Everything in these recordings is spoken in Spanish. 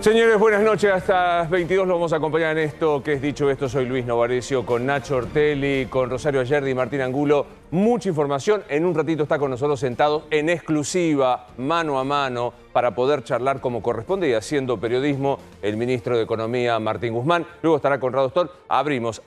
Señores, buenas noches. Hasta las 22 los vamos a acompañar en esto que es Dicho Esto. Soy Luis Novarecio con Nacho Ortelli, con Rosario Ayerdi y Martín Angulo. Mucha información. En un ratito está con nosotros sentados en exclusiva, mano a mano, para poder charlar como corresponde y haciendo periodismo el ministro de Economía, Martín Guzmán. Luego estará Conrado Stoll. Abrimos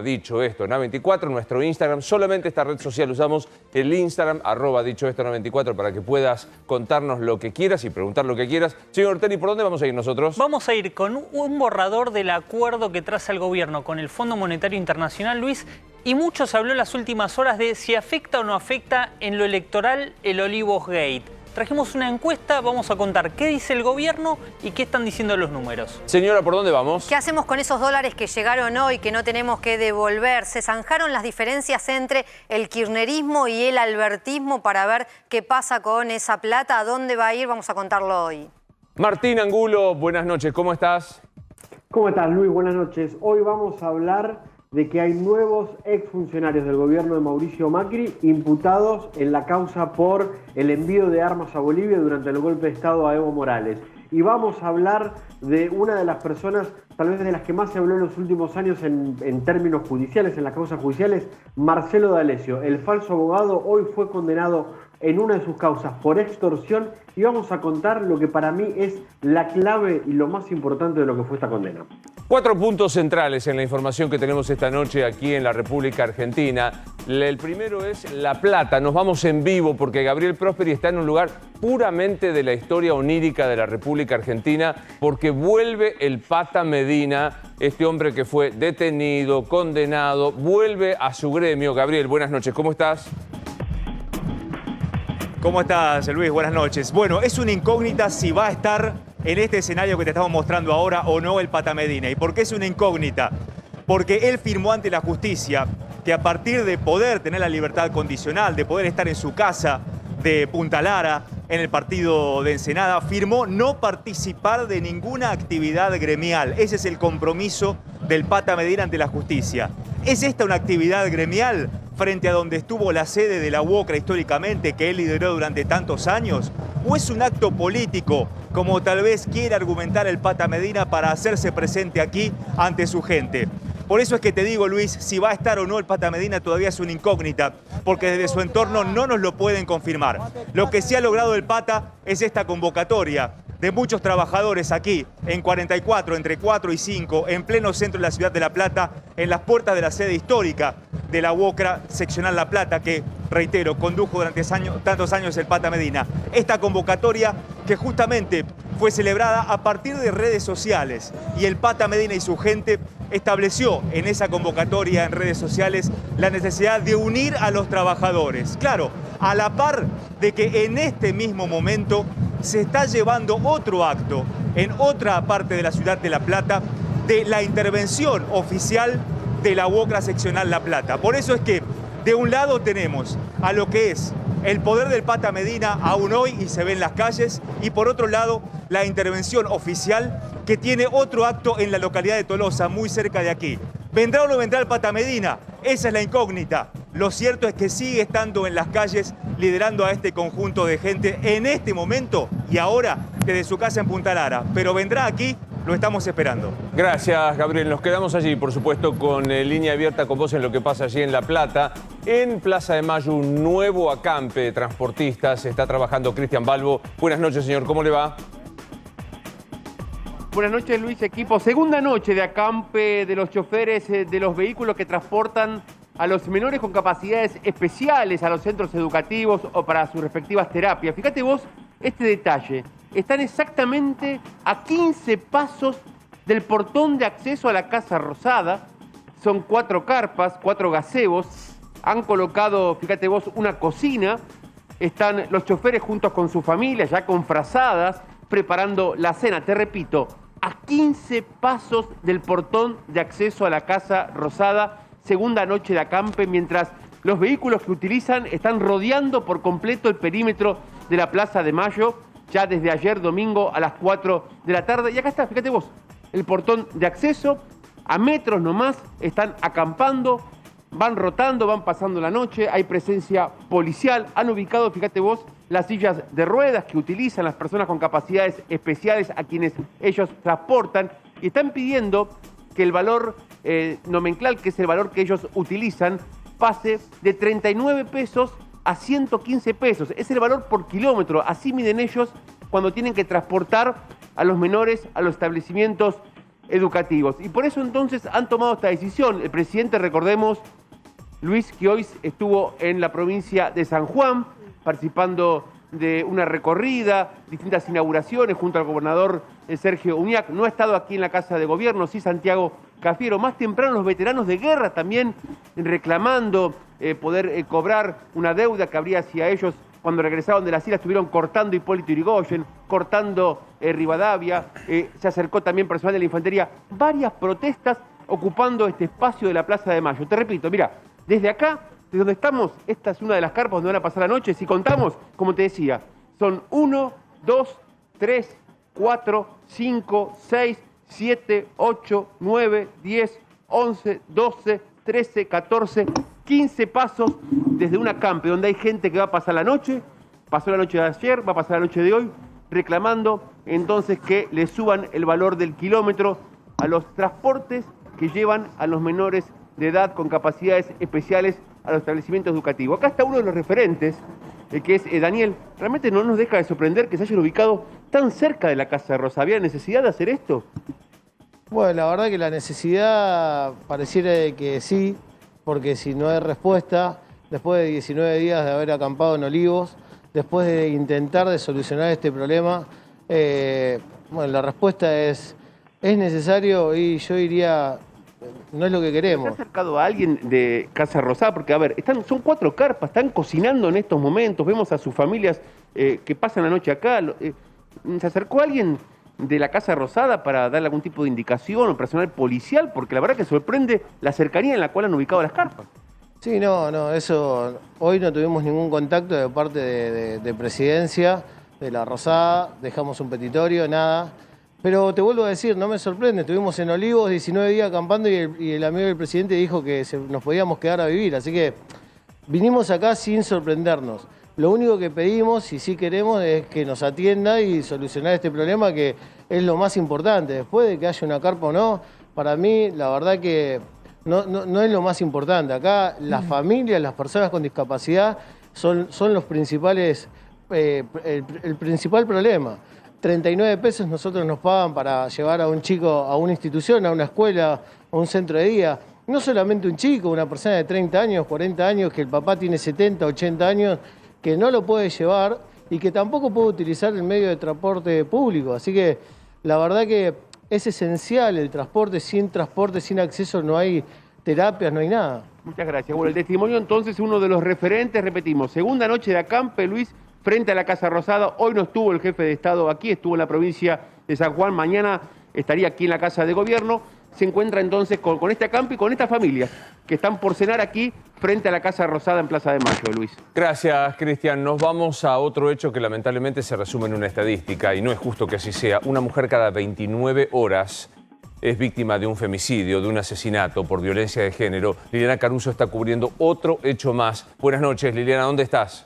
@Dicho Esto en A24, nuestro Instagram. Solamente esta red social usamos el Instagram, @Dicho Esto en A24, para que puedas contarnos lo que quieras y preguntar lo que quieras. Señor Ortelli, ¿por dónde vamos a ir nosotros? Vamos a ir con un borrador del acuerdo que traza el gobierno con el Fondo Monetario Internacional, Luis, y mucho se habló en las últimas horas de si afecta o no afecta en lo electoral el Olivos Gate. Trajimos una encuesta, vamos a contar qué dice el gobierno y qué están diciendo los números. Señora, ¿por dónde vamos? ¿Qué hacemos con esos dólares que llegaron hoy, que no tenemos que devolver? Se zanjaron las diferencias entre el kirchnerismo y el albertismo para ver qué pasa con esa plata, a dónde va a ir, vamos a contarlo hoy. Martín Angulo, buenas noches, ¿cómo estás? ¿Cómo estás, Luis? Buenas noches. Hoy vamos a hablar de que hay nuevos exfuncionarios del gobierno de Mauricio Macri imputados en la causa por el envío de armas a Bolivia durante el golpe de Estado a Evo Morales. Y vamos a hablar de una de las personas, tal vez de las que más se habló en los últimos años en términos judiciales, en las causas judiciales, Marcelo D'Alessio. El falso abogado hoy fue condenado en una de sus causas por extorsión y vamos a contar lo que para mí es la clave y lo más importante de lo que fue esta condena. 4 puntos centrales en la información que tenemos esta noche aquí en la República Argentina. El primero es La Plata. Nos vamos en vivo porque Gabriel Prosperi está en un lugar puramente de la historia onírica de la República Argentina, porque vuelve el Pata Medina, este hombre que fue detenido, condenado, vuelve a su gremio. Gabriel, buenas noches, ¿cómo estás? ¿Cómo estás, Luis? Buenas noches. Bueno, es una incógnita si va a estar en este escenario que te estamos mostrando ahora o no el Pata Medina. ¿Y por qué es una incógnita? Porque él firmó ante la justicia que a partir de poder tener la libertad condicional, de poder estar en su casa de Punta Lara, en el partido de Ensenada, firmó no participar de ninguna actividad gremial. Ese es el compromiso del Pata Medina ante la justicia. ¿Es esta una actividad gremial frente a donde estuvo la sede de la UOCRA históricamente, que él lideró durante tantos años? ¿O es un acto político, como tal vez quiere argumentar el Pata Medina para hacerse presente aquí ante su gente? Por eso es que te digo, Luis, si va a estar o no el Pata Medina todavía es una incógnita, porque desde su entorno no nos lo pueden confirmar. Lo que sí ha logrado el Pata es esta convocatoria de muchos trabajadores aquí, en 44, entre 4 y 5, en pleno centro de la ciudad de La Plata, en las puertas de la sede histórica de la UOCRA seccional La Plata, que, reitero, condujo durante tantos años el Pata Medina. Esta convocatoria que justamente fue celebrada a partir de redes sociales, y el Pata Medina y su gente estableció en esa convocatoria en redes sociales la necesidad de unir a los trabajadores. Claro, a la par de que en este mismo momento se está llevando otro acto en otra parte de la ciudad de La Plata de la intervención oficial de la UOCRA seccional La Plata. Por eso es que de un lado tenemos a lo que es el poder del Pata Medina aún hoy y se ve en las calles, y por otro lado la intervención oficial que tiene otro acto en la localidad de Tolosa, muy cerca de aquí. ¿Vendrá o no vendrá el Pata Medina? Esa es la incógnita. Lo cierto es que sigue estando en las calles liderando a este conjunto de gente en este momento y ahora desde su casa en Punta Lara. Pero vendrá aquí, lo estamos esperando. Gracias, Gabriel. Nos quedamos allí, por supuesto, con línea abierta con vos en lo que pasa allí en La Plata. En Plaza de Mayo, un nuevo acampe de transportistas. Está trabajando Cristian Balbo. Buenas noches, señor. ¿Cómo le va? Buenas noches, Luis, equipo. Segunda noche de acampe de los choferes de los vehículos que transportan a los menores con capacidades especiales a los centros educativos o para sus respectivas terapias. Fíjate vos este detalle. Están exactamente a 15 pasos del portón de acceso a la Casa Rosada. Son 4 carpas, 4 gazebos. Han colocado, fíjate vos, una cocina. Están los choferes juntos con su familia, ya con frazadas, preparando la cena. Te repito, a 15 pasos del portón de acceso a la Casa Rosada. Segunda noche de acampe, mientras los vehículos que utilizan están rodeando por completo el perímetro de la Plaza de Mayo, ya desde ayer domingo a las 4 de la tarde. Y acá está, fíjate vos, el portón de acceso, a metros nomás, están acampando, van rotando, van pasando la noche, hay presencia policial, han ubicado, fíjate vos, las sillas de ruedas que utilizan las personas con capacidades especiales a quienes ellos transportan, y están pidiendo que el valor nomenclal, que es el valor que ellos utilizan, pase de 39 pesos a 115 pesos. Es el valor por kilómetro. Así miden ellos cuando tienen que transportar a los menores a los establecimientos educativos. Y por eso entonces han tomado esta decisión. El presidente, recordemos, Luis, que hoy estuvo en la provincia de San Juan, participando de una recorrida, distintas inauguraciones junto al gobernador Sergio Uñac. No ha estado aquí en la Casa de Gobierno, sí Santiago Cafiero. Más temprano los veteranos de guerra también reclamando poder cobrar una deuda que habría hacia ellos cuando regresaron de las islas. Estuvieron cortando Hipólito Yrigoyen, cortando Rivadavia, se acercó también personal de la infantería. Varias protestas ocupando este espacio de la Plaza de Mayo. Te repito, mira, desde acá, de donde estamos, esta es una de las carpas donde van a pasar la noche. Si contamos, como te decía, son 1, 2, 3, 4, 5, 6, 7, 8, 9, 10, 11, 12, 13, 14, 15 pasos desde un acampe donde hay gente que va a pasar la noche, pasó la noche de ayer, va a pasar la noche de hoy, reclamando entonces que le suban el valor del kilómetro a los transportes que llevan a los menores de edad con capacidades especiales a los establecimientos educativos. Acá está uno de los referentes, que es Daniel. Realmente no nos deja de sorprender que se hayan ubicado tan cerca de la Casa de Rosa. ¿Había necesidad de hacer esto? Bueno, la verdad que la necesidad pareciera de que sí, porque si no hay respuesta, después de 19 días de haber acampado en Olivos, después de intentar de solucionar este problema, bueno, la respuesta es necesario y yo diría, no es lo que queremos. ¿Se ha acercado a alguien de Casa Rosada? Porque, a ver, son 4 carpas, están cocinando en estos momentos, vemos a sus familias que pasan la noche acá. ¿Se acercó alguien de la Casa Rosada para darle algún tipo de indicación o personal policial? Porque la verdad que sorprende la cercanía en la cual han ubicado las carpas. Sí, no, eso, hoy no tuvimos ningún contacto de parte de Presidencia, de la Rosada, dejamos un petitorio, nada. Pero te vuelvo a decir, no me sorprende, estuvimos en Olivos 19 días acampando y el amigo del presidente dijo que nos podíamos quedar a vivir, así que vinimos acá sin sorprendernos. Lo único que pedimos y sí queremos es que nos atienda y solucionar este problema, que es lo más importante. Después de que haya una carpa o no, para mí la verdad que no es lo más importante. Acá las familias, las personas con discapacidad son los principales, el principal problema. 39 pesos nosotros nos pagan para llevar a un chico a una institución, a una escuela, a un centro de día. No solamente un chico, una persona de 30 años, 40 años, que el papá tiene 70, 80 años, que no lo puede llevar y que tampoco puede utilizar el medio de transporte público. Así que la verdad que es esencial el transporte, sin acceso no hay terapias, no hay nada. Muchas gracias. Bueno, el testimonio entonces, uno de los referentes, repetimos, segunda noche de acampe, Luis, frente a la Casa Rosada. Hoy no estuvo el jefe de Estado aquí, estuvo en la provincia de San Juan, mañana estaría aquí en la Casa de Gobierno. Se encuentra entonces con este acampe y con estas familias que están por cenar aquí frente a la Casa Rosada en Plaza de Mayo, Luis. Gracias, Cristian. Nos vamos a otro hecho que lamentablemente se resume en una estadística y no es justo que así sea. Una mujer cada 29 horas es víctima de un femicidio, de un asesinato por violencia de género. Liliana Caruso está cubriendo otro hecho más. Buenas noches, Liliana, ¿dónde estás?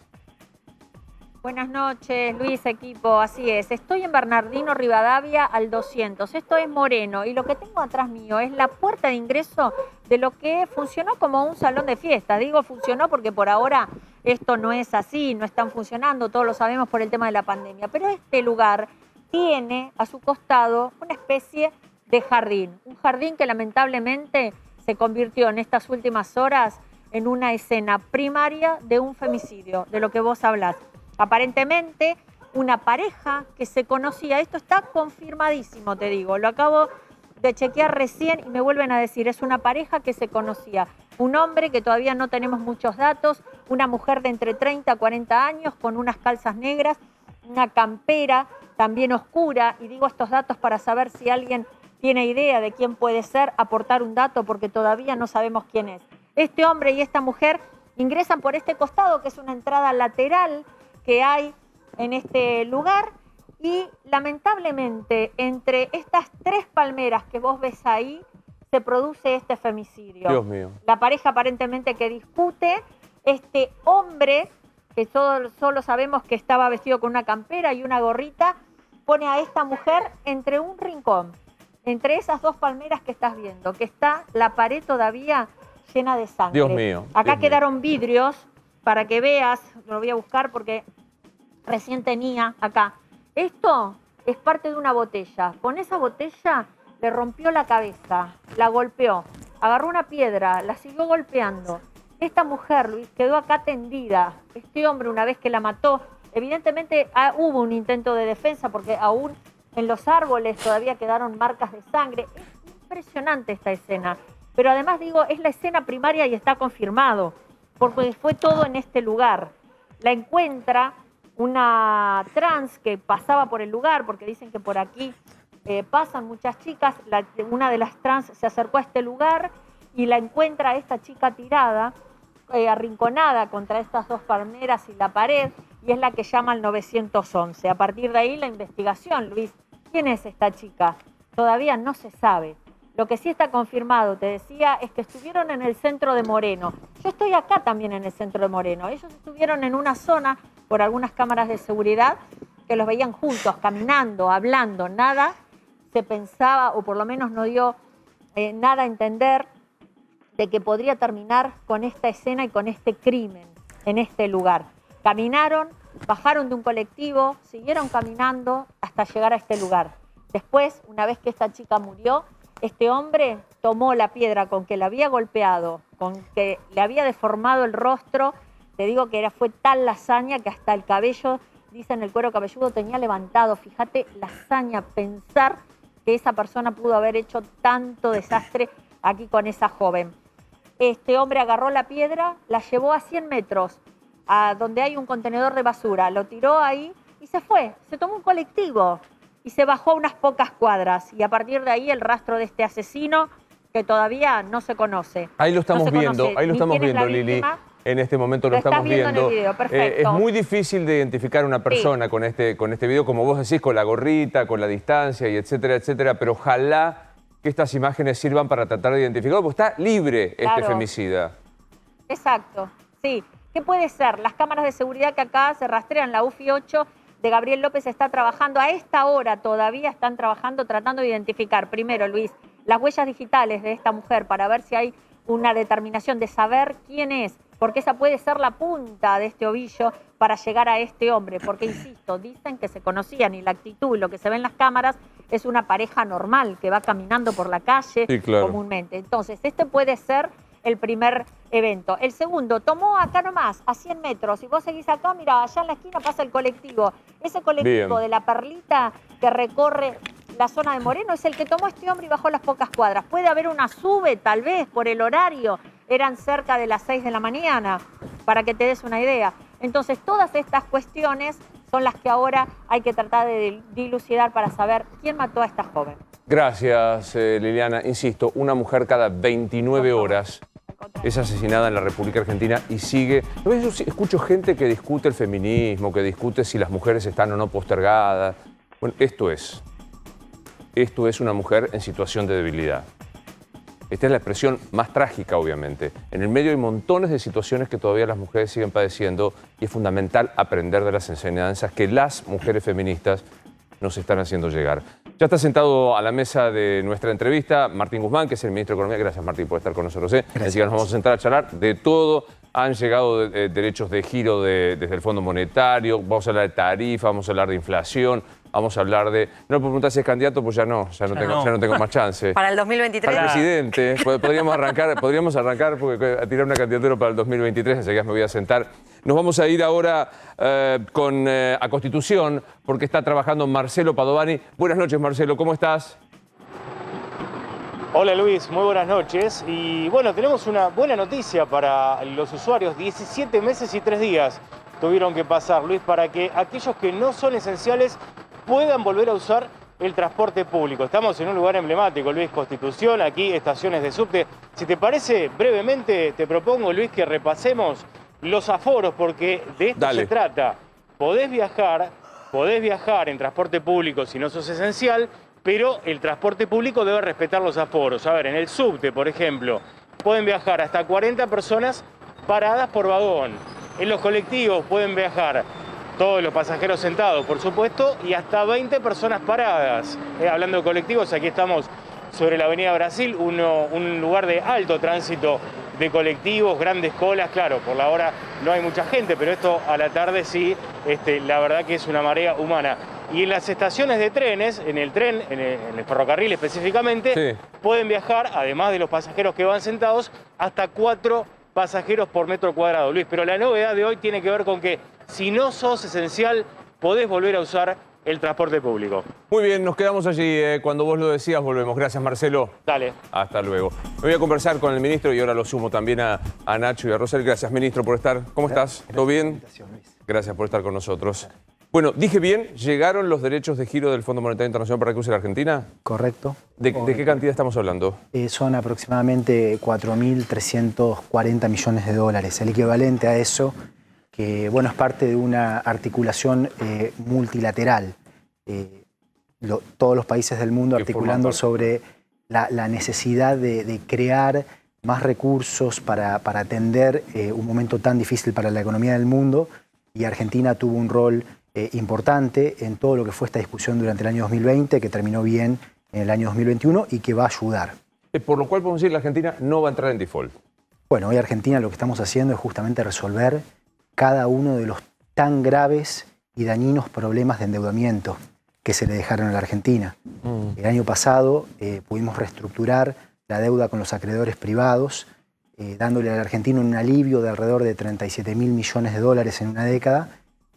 Buenas noches, Luis, equipo, así es. Estoy en Bernardino Rivadavia al 200. Esto es Moreno y lo que tengo atrás mío es la puerta de ingreso de lo que funcionó como un salón de fiesta. Digo funcionó porque por ahora esto no es así, no están funcionando, todos lo sabemos por el tema de la pandemia. Pero este lugar tiene a su costado una especie de jardín. Un jardín que lamentablemente se convirtió en estas últimas horas en una escena primaria de un femicidio, de lo que vos hablás. Aparentemente, una pareja que se conocía, esto está confirmadísimo, te digo, lo acabo de chequear recién y me vuelven a decir, es una pareja que se conocía. Un hombre que todavía no tenemos muchos datos, una mujer de entre 30 a 40 años con unas calzas negras, una campera también oscura, y digo estos datos para saber si alguien tiene idea de quién puede ser, aportar un dato porque todavía no sabemos quién es. Este hombre y esta mujer ingresan por este costado, que es una entrada lateral que hay en este lugar, y lamentablemente entre estas 3 palmeras que vos ves ahí se produce este femicidio. Dios mío. La pareja aparentemente que discute, este hombre que solo sabemos que estaba vestido con una campera y una gorrita, pone a esta mujer entre un rincón, entre esas dos palmeras que estás viendo, que está la pared todavía llena de sangre. Dios mío. Acá Dios quedaron vidrios para que veas, lo voy a buscar porque recién tenía acá. Esto es parte de una botella. Con esa botella le rompió la cabeza, la golpeó, agarró una piedra, la siguió golpeando. Esta mujer, Luis, quedó acá tendida. Este hombre, una vez que la mató, evidentemente hubo un intento de defensa porque aún en los árboles todavía quedaron marcas de sangre. Es impresionante esta escena. Pero además digo, es la escena primaria y está confirmado, porque fue todo en este lugar. La encuentra una trans que pasaba por el lugar, porque dicen que por aquí pasan muchas chicas. Una de las trans se acercó a este lugar y la encuentra a esta chica tirada, arrinconada contra estas dos palmeras y la pared, y es la que llama al 911. A partir de ahí la investigación, Luis, ¿quién es esta chica? Todavía no se sabe. Lo que sí está confirmado, te decía, es que estuvieron en el centro de Moreno. Yo estoy acá también en el centro de Moreno. Ellos estuvieron en una zona, por algunas cámaras de seguridad, que los veían juntos, caminando, hablando. Nada se pensaba, o por lo menos no dio nada a entender, de que podría terminar con esta escena y con este crimen en este lugar. Caminaron, bajaron de un colectivo, siguieron caminando hasta llegar a este lugar. Después, una vez que esta chica murió, este hombre tomó la piedra con que la había golpeado, con que le había deformado el rostro. Te digo que fue tal la hazaña que hasta el cabello, dicen el cuero cabelludo, tenía levantado. Fíjate la hazaña, pensar que esa persona pudo haber hecho tanto desastre aquí con esa joven. Este hombre agarró la piedra, la llevó a 100 metros, a donde hay un contenedor de basura, lo tiró ahí y se fue. Se tomó un colectivo y se bajó a unas pocas cuadras. Y a partir de ahí el rastro de este asesino, que todavía no se conoce. Ahí lo estamos viendo, ahí lo estamos viendo, Lili. En este momento lo estamos viendo. En el video, perfecto. Es muy difícil de identificar a una persona con este video, como vos decís, con la gorrita, con la distancia y etcétera, etcétera, pero ojalá que estas imágenes sirvan para tratar de identificarlo, porque está libre este femicida. Exacto, sí. ¿Qué puede ser? Las cámaras de seguridad que acá se rastrean, la UFI 8 de Gabriel López está trabajando, a esta hora todavía están trabajando, tratando de identificar, primero, Luis, las huellas digitales de esta mujer para ver si hay una determinación de saber quién es, porque esa puede ser la punta de este ovillo para llegar a este hombre, porque, insisto, dicen que se conocían y la actitud, lo que se ve en las cámaras, es una pareja normal que va caminando por la calle comúnmente. Entonces, este puede ser el primer evento. El segundo, tomó acá nomás, a 100 metros, y vos seguís acá, mira, allá en la esquina pasa el colectivo. Ese colectivo de la Perlita que recorre la zona de Moreno es el que tomó este hombre y bajó las pocas cuadras. Puede haber una sube, tal vez, por el horario. Eran cerca de las 6 de la mañana, para que te des una idea. Entonces, todas estas cuestiones son las que ahora hay que tratar de dilucidar para saber quién mató a esta joven. Gracias, Liliana. Insisto, una mujer cada 29 horas es asesinada en la República Argentina y sigue. Yo escucho gente que discute el feminismo, que discute si las mujeres están o no postergadas. Bueno, esto es una mujer en situación de debilidad. Esta es la expresión más trágica, obviamente. En el medio hay montones de situaciones que todavía las mujeres siguen padeciendo y es fundamental aprender de las enseñanzas que las mujeres feministas nos están haciendo llegar. Ya está sentado a la mesa de nuestra entrevista Martín Guzmán, que es el ministro de Economía. Gracias, Martín, por estar con nosotros. Así que nos vamos a sentar a charlar de todo. Han llegado derechos de giro desde el Fondo Monetario. Vamos a hablar de tarifa, vamos a hablar de inflación. Vamos a hablar de... No me preguntar si es candidato, pues ya no tengo más chance. Para el 2023. Para el presidente. Podríamos arrancar porque a tirar una candidatura para el 2023, enseguida me voy a sentar. Nos vamos a ir ahora a Constitución, porque está trabajando Marcelo Padovani. Buenas noches, Marcelo, ¿cómo estás? Hola Luis, muy buenas noches. Y bueno, tenemos una buena noticia para los usuarios. 17 meses y 3 días tuvieron que pasar, Luis, para que aquellos que no son esenciales puedan volver a usar el transporte público. Estamos en un lugar emblemático, Luis, Constitución, aquí estaciones de subte. Si te parece, brevemente te propongo, Luis, que repasemos los aforos, porque de esto se trata. Podés viajar en transporte público si no sos esencial, pero el transporte público debe respetar los aforos. A ver, en el subte, por ejemplo, pueden viajar hasta 40 personas paradas por vagón. En los colectivos pueden viajar todos los pasajeros sentados, por supuesto, y hasta 20 personas paradas. Hablando de colectivos, aquí estamos sobre la Avenida Brasil, un lugar de alto tránsito de colectivos, grandes colas. Claro, por la hora no hay mucha gente, pero esto a la tarde sí, la verdad que es una marea humana. Y en las estaciones de trenes, en el tren, en el ferrocarril específicamente, sí, pueden viajar, además de los pasajeros que van sentados, hasta 4 pasajeros por metro cuadrado, Luis. Pero la novedad de hoy tiene que ver con que si no sos esencial, podés volver a usar el transporte público. Muy bien, nos quedamos allí. Cuando vos lo decías, volvemos. Gracias, Marcelo. Dale. Hasta luego. Me voy a conversar con el ministro y ahora lo sumo también a Nacho y a Rosel. Gracias, ministro, por estar. ¿Cómo estás? ¿Todo bien? Gracias por estar con nosotros. Bueno, dije bien, ¿llegaron los derechos de giro del Fondo Monetario Internacional para que use la Argentina? Correcto. ¿De qué cantidad estamos hablando? Son aproximadamente 4.340 millones de dólares. El equivalente a eso, que bueno, es parte de una articulación multilateral. Todos los países del mundo articulando sobre la necesidad de crear más recursos para atender un momento tan difícil para la economía del mundo. Y Argentina tuvo un rol importante en todo lo que fue esta discusión durante el año 2020, que terminó bien en el año 2021 y que va a ayudar. Por lo cual podemos decir que la Argentina no va a entrar en default. Bueno, hoy Argentina lo que estamos haciendo es justamente resolver cada uno de los tan graves y dañinos problemas de endeudamiento que se le dejaron a la Argentina. El año pasado pudimos reestructurar la deuda con los acreedores privados, dándole a la Argentina un alivio de alrededor de 37.000 millones de dólares en una década.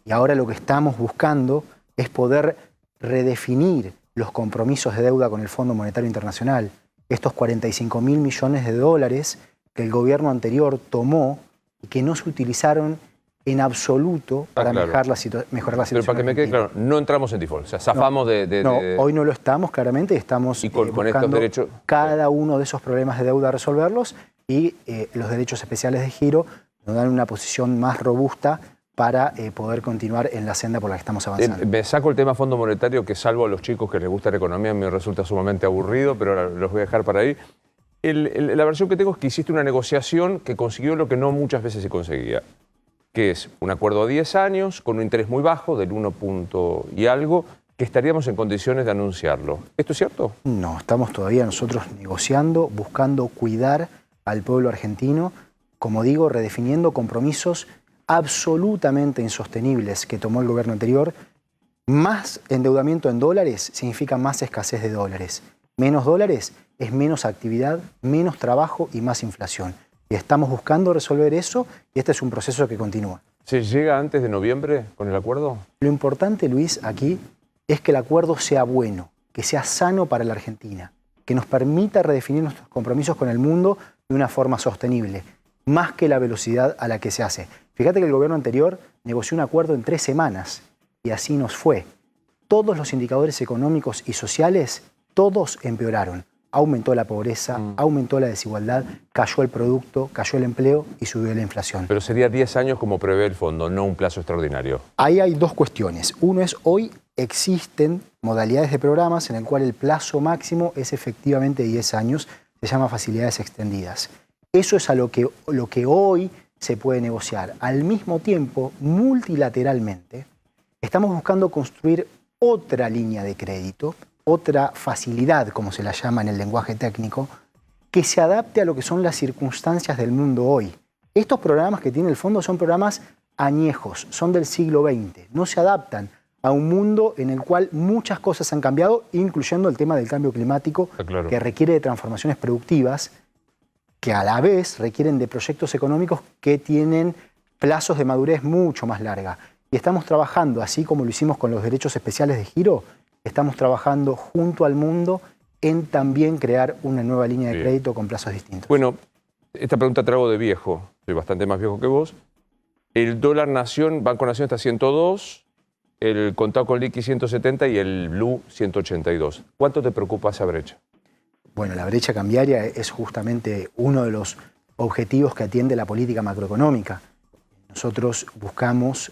Y ahora lo que estamos buscando es poder redefinir los compromisos de deuda con el Fondo Monetario Internacional. Estos 45.000 millones de dólares que el gobierno anterior tomó y que no se utilizaron en absoluto para mejorar la situación. Pero para que me quede claro, no entramos en default, o sea, zafamos No, hoy no lo estamos, claramente, estamos con estos derechos, cada uno de esos problemas de deuda resolverlos y los derechos especiales de giro nos dan una posición más robusta para poder continuar en la senda por la que estamos avanzando. Me saco el tema Fondo Monetario, que salvo a los chicos que les gusta la economía, me resulta sumamente aburrido, pero ahora los voy a dejar para ahí. La versión que tengo es que hiciste una negociación que consiguió lo que no muchas veces se conseguía, que es un acuerdo a 10 años con un interés muy bajo, del 1 punto y algo, que estaríamos en condiciones de anunciarlo. ¿Esto es cierto? No, estamos todavía nosotros negociando, buscando cuidar al pueblo argentino, como digo, redefiniendo compromisos absolutamente insostenibles que tomó el gobierno anterior. Más endeudamiento en dólares significa más escasez de dólares. Menos dólares es menos actividad, menos trabajo y más inflación. Y estamos buscando resolver eso y este es un proceso que continúa. ¿Se llega antes de noviembre con el acuerdo? Lo importante, Luis, aquí es que el acuerdo sea bueno, que sea sano para la Argentina, que nos permita redefinir nuestros compromisos con el mundo de una forma sostenible, más que la velocidad a la que se hace. Fíjate que el gobierno anterior negoció un acuerdo en 3 semanas y así nos fue. Todos los indicadores económicos y sociales, todos empeoraron. Aumentó la pobreza, aumentó la desigualdad, cayó el producto, cayó el empleo y subió la inflación. Pero sería 10 años como prevé el fondo, no un plazo extraordinario. Ahí hay 2 cuestiones. Uno es, hoy existen modalidades de programas en el cual el plazo máximo es efectivamente 10 años, se llama facilidades extendidas. Eso es a lo que hoy se puede negociar. Al mismo tiempo, multilateralmente, estamos buscando construir otra línea de crédito, otra facilidad, como se la llama en el lenguaje técnico, que se adapte a lo que son las circunstancias del mundo hoy. Estos programas que tiene el fondo son programas añejos, son del siglo XX, no se adaptan a un mundo en el cual muchas cosas han cambiado, incluyendo el tema del cambio climático, claro, que requiere de transformaciones productivas, que a la vez requieren de proyectos económicos que tienen plazos de madurez mucho más larga. Y estamos trabajando, así como lo hicimos con los derechos especiales de giro, estamos trabajando junto al mundo en también crear una nueva línea de crédito con plazos distintos. Bueno, esta pregunta te hago de viejo, soy bastante más viejo que vos. El dólar Nación, Banco Nación está 102, el contado con liqui 170 y el blue 182. ¿Cuánto te preocupa esa brecha? Bueno, la brecha cambiaria es justamente uno de los objetivos que atiende la política macroeconómica. Nosotros buscamos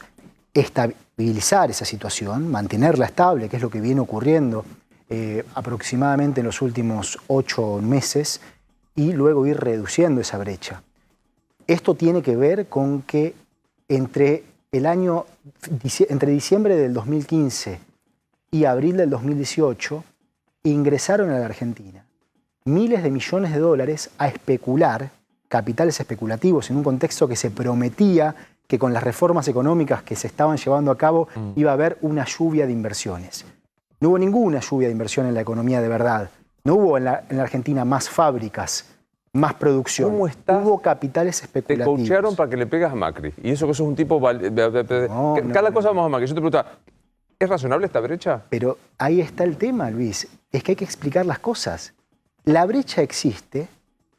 estabilizar esa situación, mantenerla estable, que es lo que viene ocurriendo aproximadamente en los últimos 8 meses, y luego ir reduciendo esa brecha. Esto tiene que ver con que entre diciembre del 2015 y abril del 2018 ingresaron a la Argentina miles de millones de dólares a especular, capitales especulativos, en un contexto que se prometía que con las reformas económicas que se estaban llevando a cabo iba a haber una lluvia de inversiones. No hubo ninguna lluvia de inversión en la economía de verdad. No hubo en la Argentina más fábricas, más producción. ¿Cómo estás? Hubo capitales Te especulativos. coachearon para que le pegas a Macri. Y eso que sos un tipo... No, Cada no, cosa no. vamos a Macri. Yo te pregunto, ¿es razonable esta brecha? Pero ahí está el tema, Luis. Es que hay que explicar las cosas. La brecha existe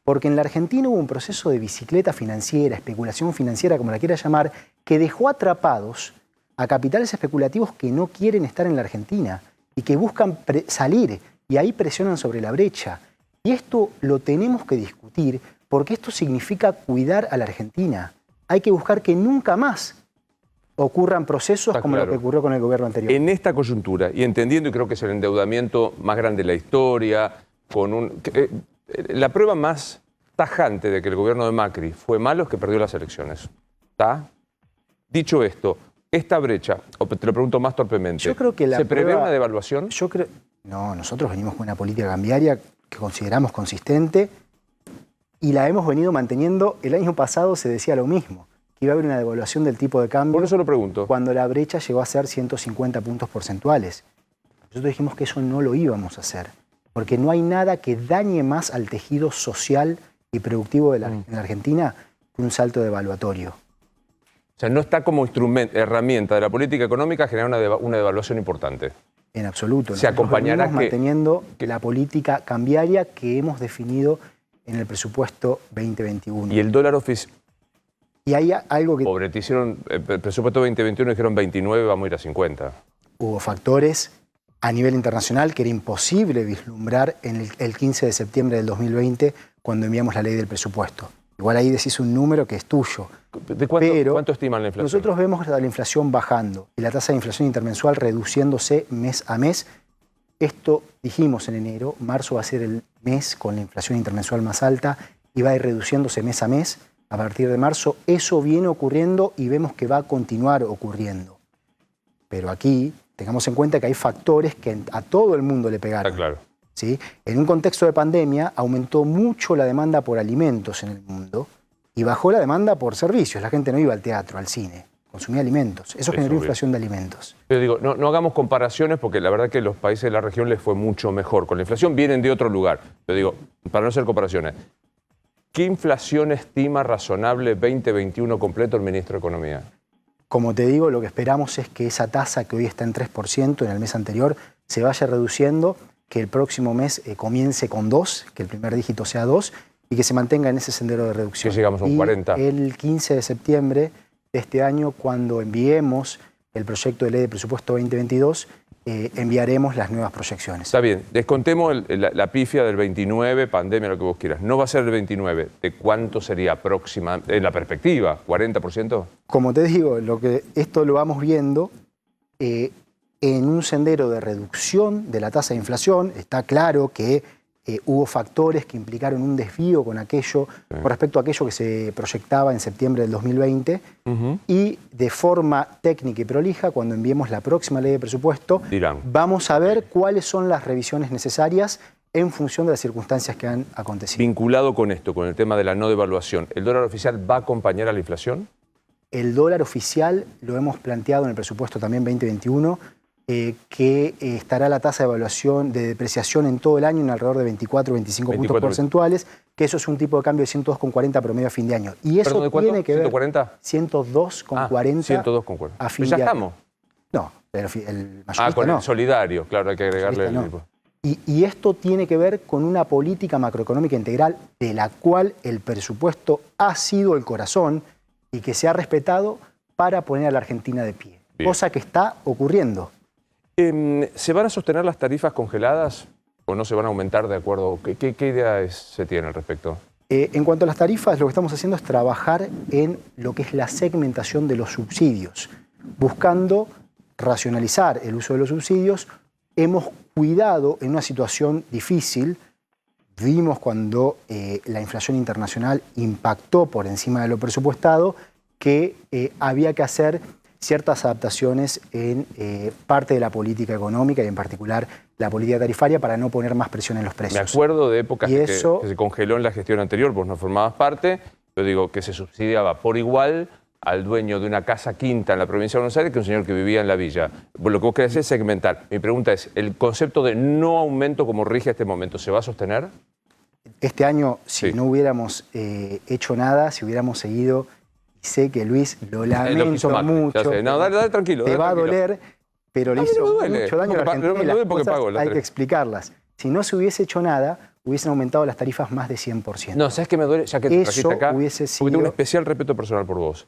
porque en la Argentina hubo un proceso de bicicleta financiera, especulación financiera, como la quiera llamar, que dejó atrapados a capitales especulativos que no quieren estar en la Argentina y que buscan salir y ahí presionan sobre la brecha. Y esto lo tenemos que discutir porque esto significa cuidar a la Argentina. Hay que buscar que nunca más ocurran procesos Está como claro. lo que ocurrió con el gobierno anterior. En esta coyuntura, y entendiendo, y creo que es el endeudamiento más grande de la historia, la prueba más tajante de que el gobierno de Macri fue malo es que perdió las elecciones. ¿Está? Dicho esto, esta brecha, o te lo pregunto más torpemente, Yo creo que la ¿se prevé prueba- una devaluación? Yo creo... No, nosotros venimos con una política cambiaria que consideramos consistente y la hemos venido manteniendo. El año pasado se decía lo mismo, que iba a haber una devaluación del tipo de cambio Por eso lo pregunto. cuando la brecha llegó a ser 150 puntos porcentuales. Nosotros dijimos que eso no lo íbamos a hacer, porque no hay nada que dañe más al tejido social y productivo de en la Argentina que un salto devaluatorio. O sea, no está como herramienta de la política económica generar una devaluación importante. En absoluto. Se acompañará Nosotros venimos manteniendo la política cambiaria que hemos definido en el presupuesto 2021. Y el dólar oficial... Y hay algo que Pobre, te hicieron el presupuesto 2021, dijeron 29, vamos a ir a 50. hubo factores a nivel internacional que era imposible vislumbrar en el 15 de septiembre del 2020 cuando enviamos la ley del presupuesto. Igual ahí decís un número que es tuyo. ¿De cuánto, Pero cuánto estiman la inflación? Nosotros vemos la inflación bajando y la tasa de inflación intermensual reduciéndose mes a mes. Esto dijimos en enero, marzo va a ser el mes con la inflación intermensual más alta y va a ir reduciéndose mes a mes. A partir de marzo eso viene ocurriendo y vemos que va a continuar ocurriendo. Pero aquí tengamos en cuenta que hay factores que a todo el mundo le pegaron. Está claro. ¿Sí? En un contexto de pandemia aumentó mucho la demanda por alimentos en el mundo y bajó la demanda por servicios. La gente no iba al teatro, al cine, consumía alimentos. Eso generó obvio. inflación de alimentos. Pero digo, no hagamos comparaciones porque la verdad que los países de la región les fue mucho mejor. Con la inflación vienen de otro lugar. Pero digo, para no hacer comparaciones, ¿qué inflación estima razonable 2021 completo el ministro de Economía? Como te digo, lo que esperamos es que esa tasa que hoy está en 3% en el mes anterior se vaya reduciendo, que el próximo mes comience con 2, que el primer dígito sea 2 y que se mantenga en ese sendero de reducción. Que llegamos a un Y 40. el 15 de septiembre de este año, cuando enviemos el proyecto de ley de presupuesto 2022, enviaremos las nuevas proyecciones. Está bien, descontemos la pifia del 29, pandemia, lo que vos quieras. No va a ser el 29. ¿De cuánto sería próxima en la perspectiva? ¿40%? Como te digo, esto lo vamos viendo en un sendero de reducción de la tasa de inflación. Está claro que hubo factores que implicaron un desvío con respecto a aquello que se proyectaba en septiembre del 2020 y de forma técnica y prolija, cuando enviemos la próxima ley de presupuesto, Dirán. vamos a ver cuáles son las revisiones necesarias en función de las circunstancias que han acontecido. Vinculado con esto, con el tema de la no devaluación, ¿el dólar oficial va a acompañar a la inflación? El dólar oficial lo hemos planteado en el presupuesto también 2021, que estará la tasa de evaluación de depreciación en todo el año en alrededor de 24 o 25 puntos porcentuales, que eso es un tipo de cambio de 102,40 promedio a fin de año. Y eso ¿Perdón, de cuánto? tiene que ver... ¿140? 102,40 102,40. a fin ¿Pero ya de año. estamos? No, pero el mayorista Con no. el solidario, claro, hay que agregarle Mayorista no. Y esto tiene que ver con una política macroeconómica integral de la cual el presupuesto ha sido el corazón y que se ha respetado para poner a la Argentina de pie. Bien. Cosa que está ocurriendo. ¿Se van a sostener las tarifas congeladas o no se van a aumentar de acuerdo? ¿Qué idea se tiene al respecto? En cuanto a las tarifas, lo que estamos haciendo es trabajar en lo que es la segmentación de los subsidios, buscando racionalizar el uso de los subsidios. Hemos cuidado en una situación difícil. Vimos cuando la inflación internacional impactó por encima de lo presupuestado que había que hacer ciertas adaptaciones en parte de la política económica y en particular la política tarifaria para no poner más presión en los precios. Me acuerdo de épocas Y que eso- se congeló en la gestión anterior, vos no formabas parte, yo digo que se subsidiaba por igual al dueño de una casa quinta en la provincia de Buenos Aires que un señor que vivía en la villa. Lo que vos querés es segmentar. Mi pregunta es, ¿el concepto de no aumento como rige este momento se va a sostener? Este año, si Sí. no hubiéramos hecho nada, si hubiéramos seguido, y sé que Luis lo Lo lamento quiso Macri, mucho, ya sé. No, dale, tranquilo. te dale, va a tranquilo. doler, pero le A mí no hizo me duele. mucho daño a la Porque Argentina me y las duele porque cosas pago las hay tres. que explicarlas. Si no se hubiese hecho nada, hubiesen aumentado las tarifas más de 100%. No, ¿sabes qué me duele? Ya que te Eso trajiste acá, hubiese porque tengo un sido- especial respeto personal por vos.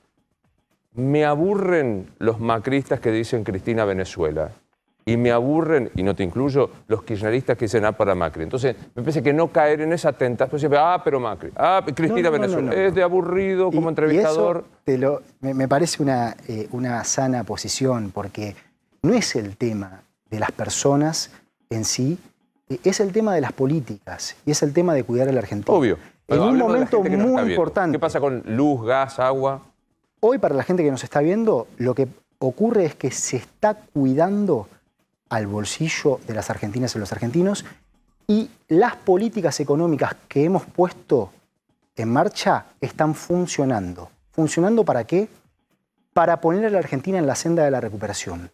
Me aburren los macristas que dicen Cristina Venezuela. Y me aburren, y no te incluyo, los kirchneristas que dicen para Macri. Entonces, me parece que no caer en esa tentación, siempre, pero Macri, Cristina No, no, Venezuela. no, no. Es de aburrido como entrevistador. Y eso me parece una sana posición, porque no es el tema de las personas en sí, es el tema de las políticas y es el tema de cuidar a la Argentina. Obvio. En Bueno, un hablemos de la momento gente que nos está muy viendo. importante. ¿Qué pasa con luz, gas, agua? Hoy, para la gente que nos está viendo, lo que ocurre es que se está cuidando al bolsillo de las argentinas y los argentinos, y las políticas económicas que hemos puesto en marcha están funcionando. ¿Funcionando para qué? Para poner a la Argentina en la senda de la recuperación.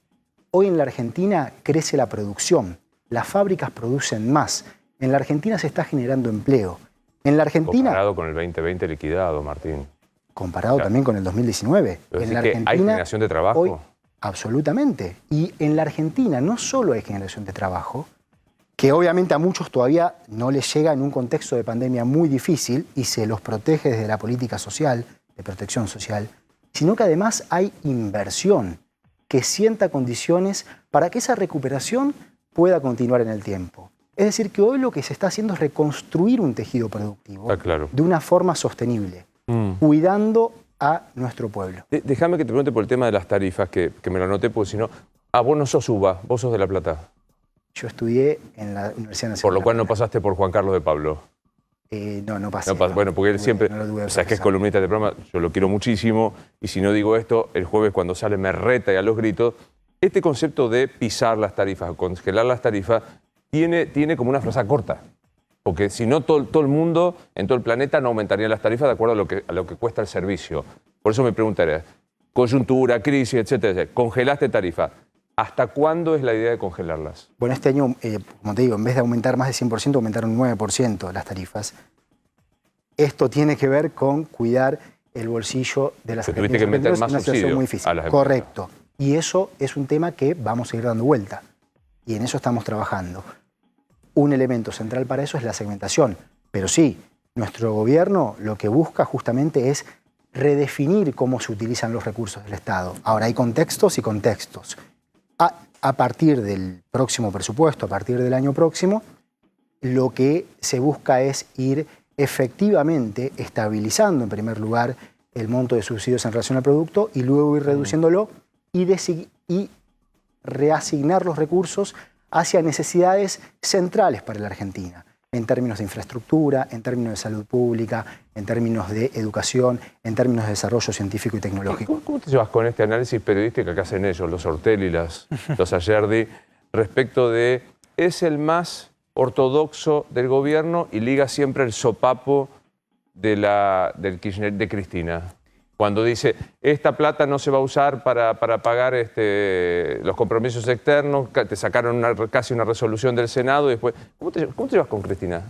Hoy en la Argentina crece la producción, las fábricas producen más, en la Argentina se está generando empleo. En la Argentina, Comparado con el 2020 liquidado, Martín. comparado Claro. también con el 2019, Pero en decís la que Argentina hay generación de trabajo. hoy, absolutamente. Y en la Argentina no solo hay generación de trabajo, que obviamente a muchos todavía no les llega en un contexto de pandemia muy difícil y se los protege desde la política social, de protección social, sino que además hay inversión que sienta condiciones para que esa recuperación pueda continuar en el tiempo. Es decir, que hoy lo que se está haciendo es reconstruir un tejido productivo Está claro. de una forma sostenible, cuidando a nuestro pueblo. Déjame que te pregunte por el tema de las tarifas, que me lo anoté, porque si no... vos no sos UBA, vos sos de La Plata. Yo estudié en la Universidad Nacional. Por lo cual de no La Plata. pasaste por Juan Carlos de Pablo. No pasé. No pasa- bueno, porque él No, siempre, no lo tuve o sea, que es profesor. columnista de programa, yo lo quiero muchísimo, y si no digo esto, el jueves cuando sale me reta y a los gritos. Este concepto de pisar las tarifas, congelar las tarifas, tiene como una frase corta. Porque si no, todo el mundo en todo el planeta no aumentaría las tarifas de acuerdo a lo que cuesta el servicio. Por eso me preguntaría, coyuntura, crisis, etcétera, congelaste tarifas. ¿Hasta cuándo es la idea de congelarlas? Bueno, este año, como te digo, en vez de aumentar más de 100%, aumentaron 9% las tarifas. Esto tiene que ver con cuidar el bolsillo de las Que tuviste argentinas que meter argentinos más en una situación subsidio muy difícil. a las empresas. Correcto. Y eso es un tema que vamos a ir dando vuelta. Y en eso estamos trabajando. Un elemento central para eso es la segmentación. Pero sí, nuestro gobierno lo que busca justamente es redefinir cómo se utilizan los recursos del Estado. Ahora, hay contextos y contextos. A partir del próximo presupuesto, a partir del año próximo, lo que se busca es ir efectivamente estabilizando, en primer lugar, el monto de subsidios en relación al producto y luego ir reduciéndolo y reasignar los recursos hacia necesidades centrales para la Argentina, en términos de infraestructura, en términos de salud pública, en términos de educación, en términos de desarrollo científico y tecnológico. ¿Cómo te llevas con este análisis periodístico que hacen ellos, los Ortelli, los Ayerdi, respecto de es el más ortodoxo del gobierno y liga siempre el sopapo de Cristina? Cuando dice, esta plata no se va a usar para pagar los compromisos externos, te sacaron casi una resolución del Senado y después... ¿Cómo te llevas con Cristina?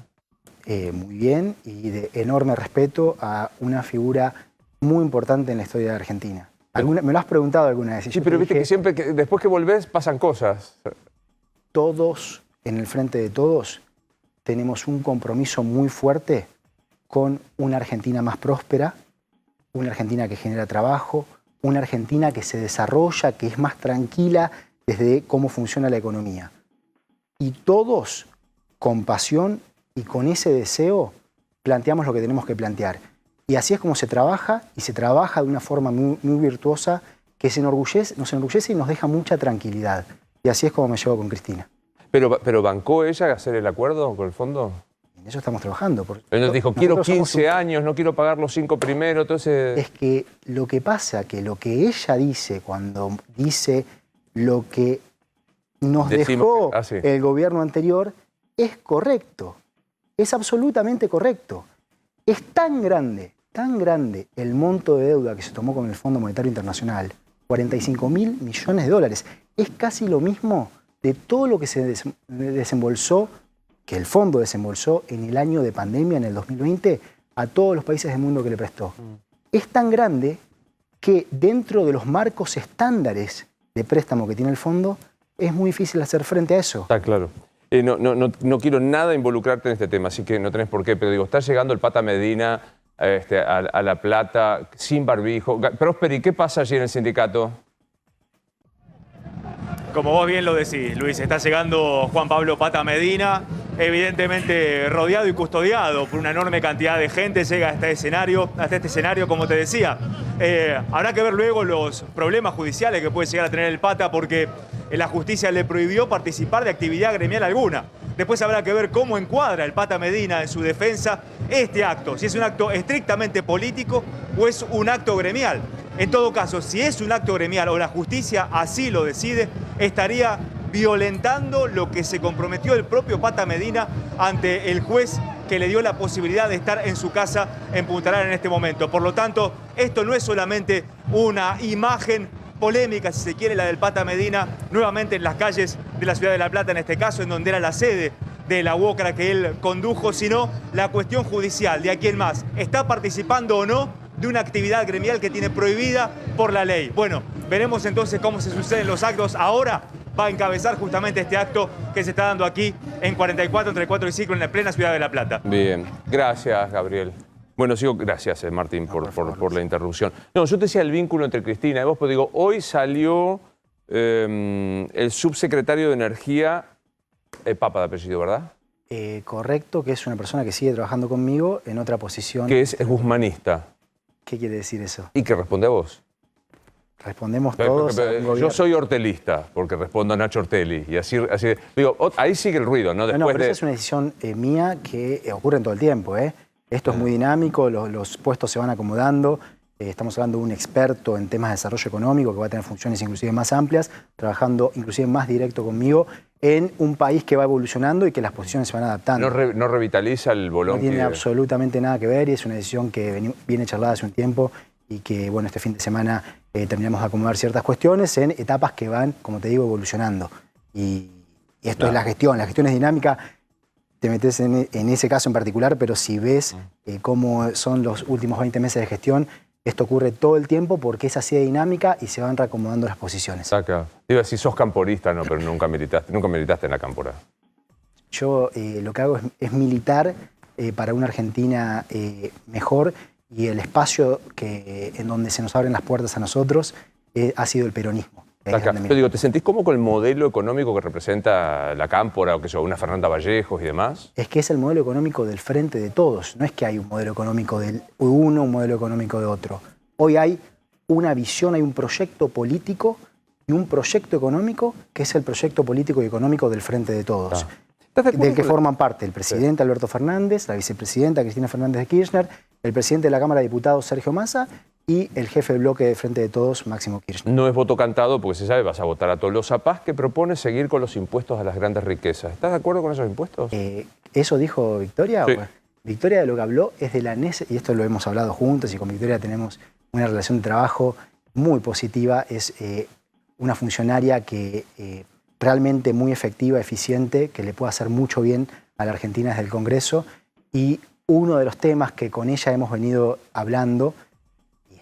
Muy bien y de enorme respeto a una figura muy importante en la historia de Argentina. ¿Me lo has preguntado alguna vez? Y Sí, yo pero te viste dije, que siempre, después que volvés, pasan cosas. todos, en el frente de todos, tenemos un compromiso muy fuerte con una Argentina más próspera, una Argentina que genera trabajo, una Argentina que se desarrolla, que es más tranquila desde cómo funciona la economía. Y todos, con pasión y con ese deseo, planteamos lo que tenemos que plantear. Y así es como se trabaja, y se trabaja de una forma muy, muy virtuosa que nos enorgullece y nos deja mucha tranquilidad. Y así es como me llevo con Cristina. ¿Pero bancó ella a hacer el acuerdo con el fondo? En eso estamos trabajando. Él nos dijo, quiero Nosotros somos 15 años, no quiero pagar los 5 primeros, entonces... Es que lo que pasa, que lo que ella dice cuando dice lo que nos dejó el gobierno anterior es correcto, es absolutamente correcto. Es tan grande el monto de deuda que se tomó con el Fondo Monetario Internacional, 45.000 millones de dólares. Es casi lo mismo de todo lo que se desembolsó, que el fondo desembolsó en el año de pandemia, en el 2020, a todos los países del mundo que le prestó. Es tan grande que dentro de los marcos estándares de préstamo que tiene el fondo, es muy difícil hacer frente a eso. Está claro. No quiero nada involucrarte en este tema, así que no tenés por qué, pero digo, está llegando el Pata Medina a La Plata sin barbijo. Prosperi, ¿qué pasa allí en el sindicato? Como vos bien lo decís, Luis, está llegando Juan Pablo Pata Medina, evidentemente rodeado y custodiado por una enorme cantidad de gente, llega hasta este escenario, como te decía. Habrá que ver luego los problemas judiciales que puede llegar a tener el Pata, porque la justicia le prohibió participar de actividad gremial alguna. Después habrá que ver cómo encuadra el Pata Medina en su defensa este acto, si es un acto estrictamente político o es un acto gremial. En todo caso, si es un acto gremial o la justicia así lo decide, estaría violentando lo que se comprometió el propio Pata Medina ante el juez que le dio la posibilidad de estar en su casa en Punta Lara en este momento. Por lo tanto, esto no es solamente una imagen polémica, si se quiere, la del Pata Medina, nuevamente en las calles de la ciudad de La Plata, en este caso, en donde era la sede de la UOCRA que él condujo, sino la cuestión judicial de a quién más está participando o no de una actividad gremial que tiene prohibida por la ley. Bueno, veremos entonces cómo se suceden los actos. Ahora va a encabezar justamente este acto que se está dando aquí en 44, entre 4 y 5, en la plena ciudad de La Plata. Bien, gracias, Gabriel. Bueno, gracias, Martín, por la interrupción. No, yo te decía el vínculo entre Cristina y vos, pero digo, hoy salió el subsecretario de Energía, Papa de apellido, ¿verdad? Correcto, que es una persona que sigue trabajando conmigo en otra posición. Que es guzmanista. ¿Qué quiere decir eso? Y que responde a vos. Respondemos todos. Yo soy hortelista, porque respondo a Nacho Ortelli. Y así digo, ahí sigue el ruido, ¿no? Pero esa es una decisión mía que ocurre en todo el tiempo, ¿eh? Esto es muy dinámico, los puestos se van acomodando. Estamos hablando de un experto en temas de desarrollo económico que va a tener funciones inclusive más amplias, trabajando inclusive más directo conmigo en un país que va evolucionando y que las posiciones se van adaptando. ¿No revitaliza el bolón? No tiene absolutamente nada que ver y es una decisión que viene charlada hace un tiempo y que, bueno, este fin de semana terminamos de acomodar ciertas cuestiones en etapas que van, como te digo, evolucionando. Y esto es la gestión es dinámica. Te metes en ese caso en particular, pero si ves cómo son los últimos 20 meses de gestión, esto ocurre todo el tiempo porque es así de dinámica y se van reacomodando las posiciones. Saca. Digo, si sos camporista, no, pero nunca militaste en la cámpora. Yo lo que hago es militar para una Argentina mejor y el espacio en donde se nos abren las puertas a nosotros ha sido el peronismo. Yo digo, ¿te sentís cómo con el modelo económico que representa la cámpora o que sea una Fernanda Vallejos y demás? Es que es el modelo económico del frente de todos. No es que hay un modelo económico de uno, un modelo económico de otro. Hoy hay una visión, hay un proyecto político y un proyecto económico que es el proyecto político y económico del frente de todos. Del que forman parte el presidente Alberto Fernández, la vicepresidenta Cristina Fernández de Kirchner, el presidente de la Cámara de Diputados Sergio Massa y el jefe de bloque de Frente de Todos, Máximo Kirchner. No es voto cantado porque se sabe, vas a votar a Tolosa Paz, que propone seguir con los impuestos a las grandes riquezas. ¿Estás de acuerdo con esos impuestos? ¿Eso dijo Victoria? Sí. Bueno, Victoria de lo que habló es de la y esto lo hemos hablado juntos y con Victoria tenemos una relación de trabajo muy positiva. Es una funcionaria que realmente muy efectiva, eficiente, que le puede hacer mucho bien a la Argentina desde el Congreso. Y uno de los temas que con ella hemos venido hablando,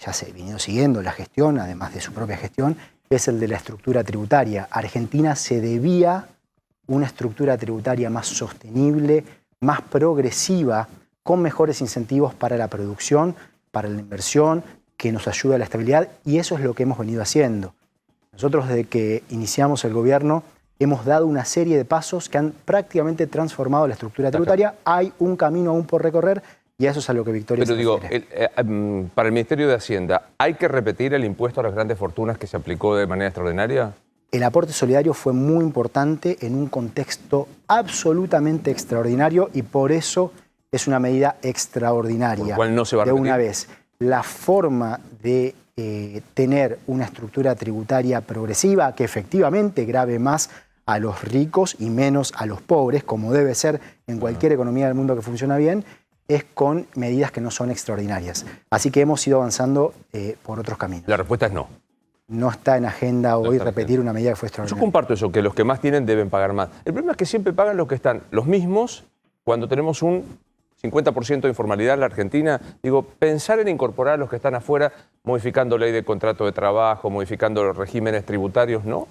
ya se ha venido siguiendo la gestión, además de su propia gestión, es el de la estructura tributaria. Argentina se debía una estructura tributaria más sostenible, más progresiva, con mejores incentivos para la producción, para la inversión, que nos ayude a la estabilidad, y eso es lo que hemos venido haciendo. Nosotros, desde que iniciamos el gobierno, hemos dado una serie de pasos que han prácticamente transformado la estructura tributaria. Hay un camino aún por recorrer, y eso es a lo que Victoria se refiere. Pero digo, para el Ministerio de Hacienda, ¿hay que repetir el impuesto a las grandes fortunas que se aplicó de manera extraordinaria? El aporte solidario fue muy importante en un contexto absolutamente extraordinario y por eso es una medida extraordinaria. Por lo cual no se va a de repetir. una vez. La forma de tener una estructura tributaria progresiva que efectivamente grave más a los ricos y menos a los pobres, como debe ser en cualquier economía del mundo que funciona bien, es con medidas que no son extraordinarias. Así que hemos ido avanzando por otros caminos. La respuesta es no. No está en agenda hoy está en repetir agenda. una medida que fue Yo extraordinaria. comparto eso, que los que más tienen deben pagar más. El problema es que siempre pagan los que están los mismos cuando tenemos un 50% de informalidad en la Argentina. Digo, pensar en incorporar a los que están afuera, modificando ley de contrato de trabajo, modificando los regímenes tributarios, ¿no?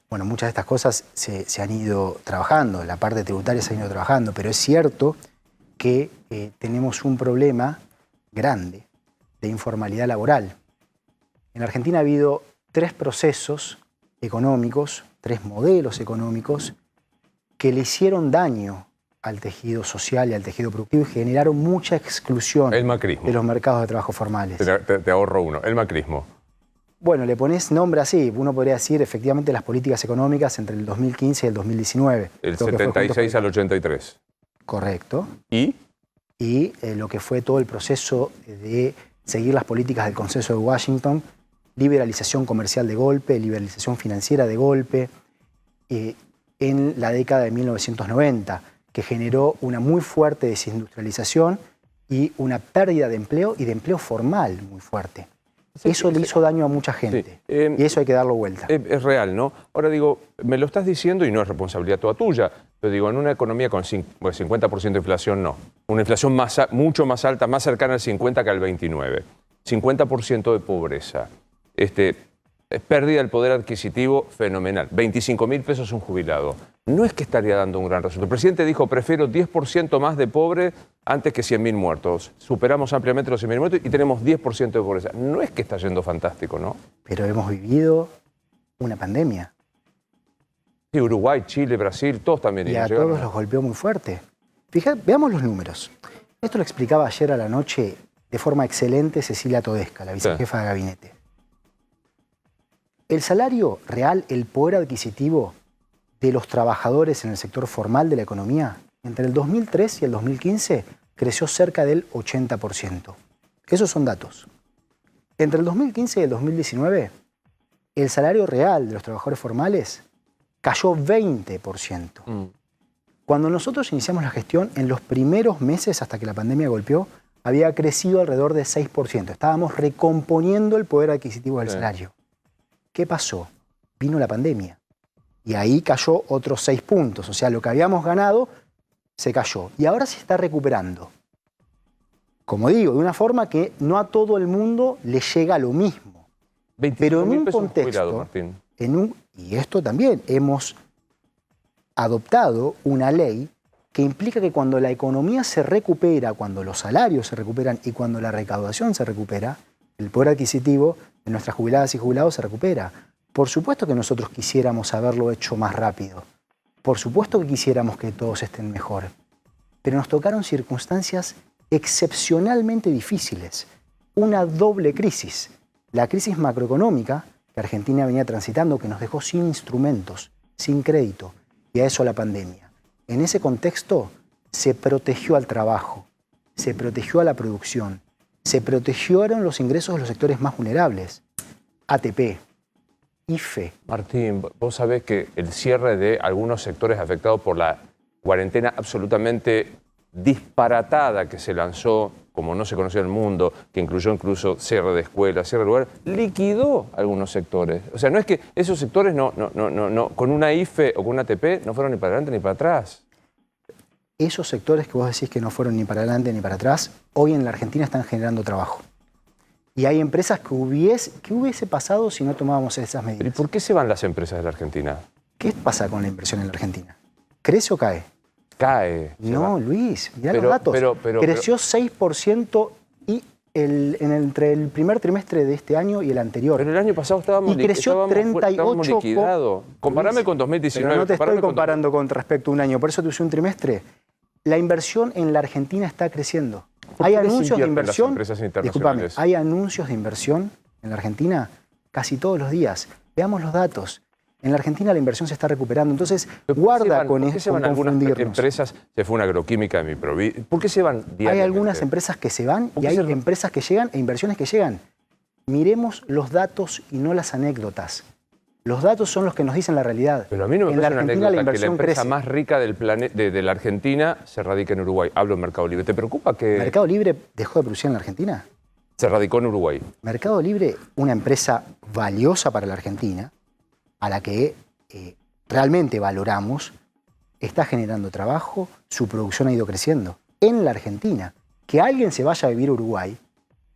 Bueno, muchas de estas cosas se han ido trabajando, la parte tributaria se ha ido trabajando, pero es cierto que tenemos un problema grande de informalidad laboral. En la Argentina ha habido 3 procesos económicos, 3 modelos económicos que le hicieron daño al tejido social y al tejido productivo y generaron mucha exclusión El macrismo. de los mercados de trabajo formales. Te ahorro uno. El macrismo. Bueno, le pones nombre así. Uno podría decir efectivamente las políticas económicas entre el 2015 y el 2019. El Lo que fue 76 al 83. Correcto. ¿Y? Y lo que fue todo el proceso de seguir las políticas del Consenso de Washington, liberalización comercial de golpe, liberalización financiera de golpe, en la década de 1990, que generó una muy fuerte desindustrialización y una pérdida de empleo y de empleo formal muy fuerte. Eso le hizo daño a mucha gente y eso hay que darlo vuelta. Es real, ¿no? Ahora digo, me lo estás diciendo y no es responsabilidad toda tuya, pero digo, en una economía con 50% de inflación, no. Una inflación mucho más alta, más cercana al 50 que al 29. 50% de pobreza. Pérdida del poder adquisitivo fenomenal. 25.000 pesos un jubilado. No es que estaría dando un gran resultado. El presidente dijo, prefiero 10% más de pobre antes que 100.000 muertos. Superamos ampliamente los 100.000 muertos y tenemos 10% de pobreza. No es que está yendo fantástico, ¿no? Pero hemos vivido una pandemia. Sí, Uruguay, Chile, Brasil, todos también. Y a todos los golpeó muy fuerte. Fíjate, veamos los números. Esto lo explicaba ayer a la noche de forma excelente Cecilia Todesca, la vicejefa de gabinete. El salario real, el poder adquisitivo de los trabajadores en el sector formal de la economía, entre el 2003 y el 2015, creció cerca del 80%. Esos son datos. Entre el 2015 y el 2019, el salario real de los trabajadores formales cayó 20%. Cuando nosotros iniciamos la gestión, en los primeros meses hasta que la pandemia golpeó, había crecido alrededor de 6%. Estábamos recomponiendo el poder adquisitivo del salario. ¿Qué pasó? Vino la pandemia. Y ahí cayó otros 6 puntos. O sea, lo que habíamos ganado se cayó. Y ahora se está recuperando. Como digo, de una forma que no a todo el mundo le llega lo mismo. Pero en un contexto, y esto también, hemos adoptado una ley que implica que cuando la economía se recupera, cuando los salarios se recuperan y cuando la recaudación se recupera, el poder adquisitivo de nuestras jubiladas y jubilados se recupera. Por supuesto que nosotros quisiéramos haberlo hecho más rápido. Por supuesto que quisiéramos que todos estén mejor. Pero nos tocaron circunstancias excepcionalmente difíciles. Una doble crisis. La crisis macroeconómica que Argentina venía transitando, que nos dejó sin instrumentos, sin crédito, y a eso la pandemia. En ese contexto se protegió al trabajo, se protegió a la producción, se protegieron los ingresos de los sectores más vulnerables. ATP, IFE. Martín, vos sabés que el cierre de algunos sectores afectados por la cuarentena absolutamente disparatada que se lanzó, como no se conocía en el mundo, que incluyó incluso cierre de escuelas, cierre de lugares, liquidó algunos sectores. O sea, no es que esos sectores con una IFE o con una ATP no fueron ni para adelante ni para atrás. Esos sectores que vos decís que no fueron ni para adelante ni para atrás, hoy en la Argentina están generando trabajo. Y hay empresas que hubiese pasado si no tomábamos esas medidas. ¿Y por qué se van las empresas de la Argentina? ¿Qué pasa con la inversión en la Argentina? ¿Crece o cae? Cae. No, Luis, mirá los datos. Creció 6% y entre el primer trimestre de este año y el anterior. Pero el año pasado estábamos liquidados. Comparame con 2019. Pero no te estoy comparando con respecto a un año, por eso te usé un trimestre. La inversión en la Argentina está creciendo. Hay anuncios de inversión. Discúlpame, hay anuncios de inversión en la Argentina casi todos los días. Veamos los datos. En la Argentina la inversión se está recuperando, entonces guarda con ¿Por qué se van algunas empresas? Se fue una agroquímica de mi provincia. ¿Por qué se van diariamente? Hay algunas empresas que se van y hay empresas que llegan e inversiones que llegan. Miremos los datos y no las anécdotas. Los datos son los que nos dicen la realidad. Pero a mí no me en la parece una Argentina la anécdota que la inversión empresa crece. más rica del de la Argentina se radica en Uruguay. Hablo en Mercado Libre. ¿Te preocupa que ¿Mercado Libre dejó de producir en la Argentina? se radicó en Uruguay? Mercado Libre, una empresa valiosa para la Argentina, a la que realmente valoramos, está generando trabajo, su producción ha ido creciendo. En la Argentina, que alguien se vaya a vivir a Uruguay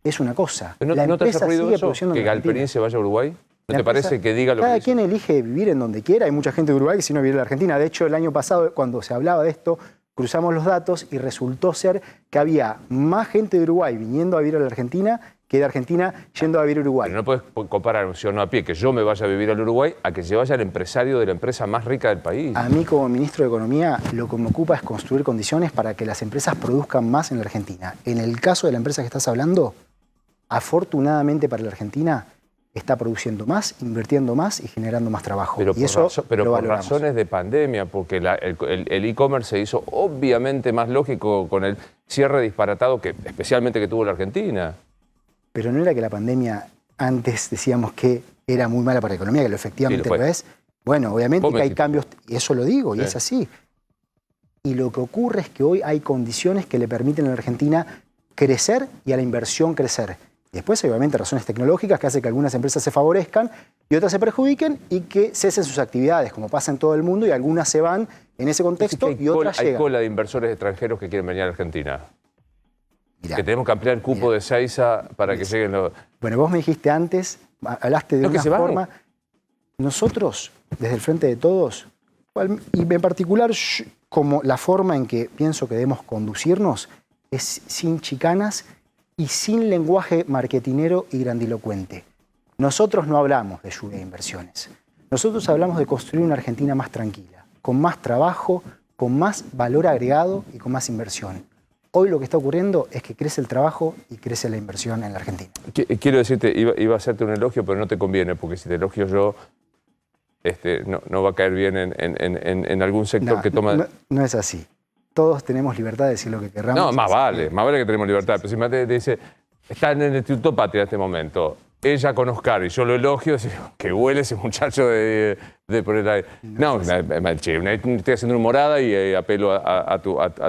es una cosa. ¿No, la ¿no te hace empresa ruido sigue eso? produciendo ¿Que en la Argentina. Galperín se vaya a Uruguay? ¿No La te empresa- parece que diga lo que Cada dice? quien elige vivir en donde quiera. Hay mucha gente de Uruguay que si no vive en la Argentina. De hecho, el año pasado, cuando se hablaba de esto, cruzamos los datos y resultó ser que había más gente de Uruguay viniendo a vivir a la Argentina que de Argentina yendo a vivir a Uruguay. Pero no puedes comparar un ciudadano a pie que yo me vaya a vivir al Uruguay a que se vaya el empresario de la empresa más rica del país. A mí como ministro de Economía lo que me ocupa es construir condiciones para que las empresas produzcan más en la Argentina. En el caso de la empresa que estás hablando, afortunadamente para la Argentina, está produciendo más, invirtiendo más y generando más trabajo. Pero y eso pero lo por valoramos. razones de pandemia, porque el e-commerce se hizo obviamente más lógico con el cierre disparatado, que especialmente que tuvo la Argentina. Pero no era que la pandemia antes decíamos que era muy mala para la economía, que lo efectivamente Sí, lo fue. lo es. Bueno, obviamente Vos me que hay dijiste. cambios, y eso lo digo, y Sí. es así. Y lo que ocurre es que hoy hay condiciones que le permiten a la Argentina crecer y a la inversión crecer. Después, obviamente, razones tecnológicas que hacen que algunas empresas se favorezcan y otras se perjudiquen y que cesen sus actividades, como pasa en todo el mundo, y algunas se van en ese contexto Hay y otras hay llegan. cola de inversores extranjeros que quieren venir a la Argentina. Mirá, Que tenemos que ampliar el cupo Mirá. de Seiza para que lleguen los... Bueno, vos me dijiste antes, hablaste de No, que una se van. forma. Nosotros, desde el Frente de Todos, y en particular como la forma en que pienso que debemos conducirnos, es sin chicanas y sin lenguaje marketinero y grandilocuente. Nosotros no hablamos de lluvia de inversiones. Nosotros hablamos de construir una Argentina más tranquila, con más trabajo, con más valor agregado y con más inversión. Hoy lo que está ocurriendo es que crece el trabajo y crece la inversión en la Argentina. Quiero decirte, iba a hacerte un elogio, pero no te conviene, porque si te elogio yo, no va a caer bien en algún sector No, que toma... no es así. Todos tenemos libertad de decir lo que querramos. No, más Así vale que tenemos libertad. Pero si me dice, está en el Instituto Patria en este momento, ella con Oscar, y yo lo elogio, digo, que huele ese muchacho de poner ahí. No, estoy haciendo una humorada y apelo a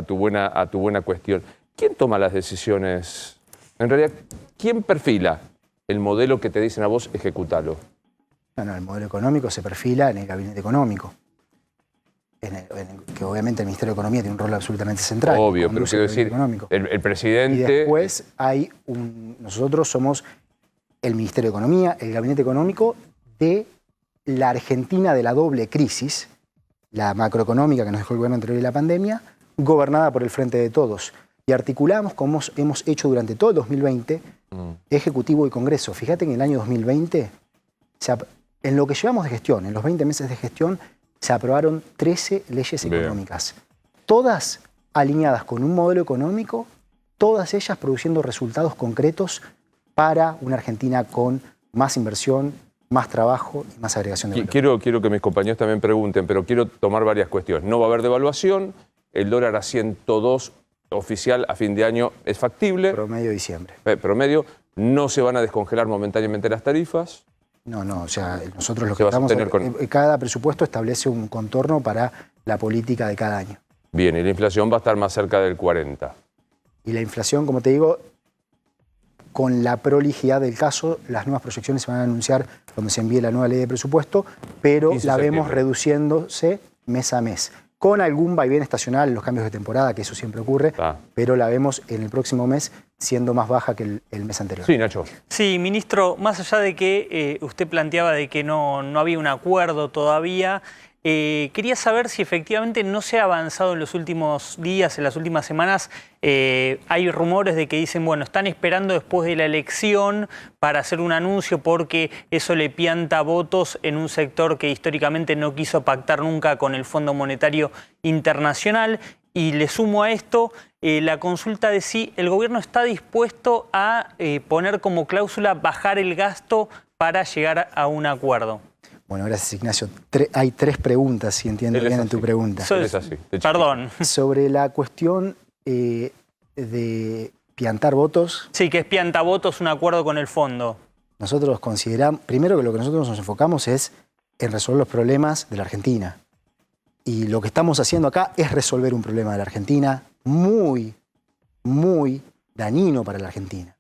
tu buena cuestión. ¿Quién toma las decisiones? En realidad, ¿quién perfila el modelo que te dicen a vos, ejecutalo? No, el modelo económico se perfila en el gabinete económico. Que obviamente el Ministerio de Economía tiene un rol absolutamente central. Obvio, pero conduce quiero el gabinete decir, económico. el Y presidente... después nosotros somos el Ministerio de Economía, el gabinete económico de la Argentina de la doble crisis, la macroeconómica que nos dejó el gobierno anterior y la pandemia, gobernada por el Frente de Todos. Y articulamos, como hemos hecho durante todo el 2020, Ejecutivo y Congreso. Fíjate que en el año 2020, en lo que llevamos de gestión, en los 20 meses de gestión, se aprobaron 13 leyes Bien. económicas. Todas alineadas con un modelo económico, todas ellas produciendo resultados concretos para una Argentina con más inversión, más trabajo y más agregación de valor. Quiero que mis compañeros también pregunten, pero quiero tomar varias cuestiones. No va a haber devaluación, el dólar a 102 oficial a fin de año es factible. Promedio de diciembre. Promedio, no se van a descongelar momentáneamente las tarifas. No, o sea, nosotros lo Se que va a estamos... sostener con- Cada presupuesto establece un contorno para la política de cada año. Bien, y la inflación va a estar más cerca del 40. Y la inflación, como te digo, con la prolijidad del caso, las nuevas proyecciones se van a anunciar cuando se envíe la nueva ley de presupuesto, pero 15 de la vemos septiembre. reduciéndose mes a mes. Con algún vaivén estacional en los cambios de temporada, que eso siempre ocurre, pero la vemos en el próximo mes siendo más baja que el mes anterior. Sí, Nacho. Sí, ministro, más allá de que usted planteaba de que no había un acuerdo todavía, quería saber si efectivamente no se ha avanzado en los últimos días, en las últimas semanas. Hay rumores de que dicen, bueno, están esperando después de la elección para hacer un anuncio porque eso le pianta votos en un sector que históricamente no quiso pactar nunca con el Fondo Monetario Internacional. Y le sumo a esto la consulta de si el gobierno está dispuesto a poner como cláusula bajar el gasto para llegar a un acuerdo. Bueno, gracias, Ignacio. Hay 3 preguntas, si entiendo bien en tu pregunta. Es así. Perdón. Sobre la cuestión de piantar votos. Sí, que es piantavotos un acuerdo con el fondo. Nosotros consideramos, primero que lo que nosotros nos enfocamos es en resolver los problemas de la Argentina. Y lo que estamos haciendo acá es resolver un problema de la Argentina muy, muy dañino para la Argentina.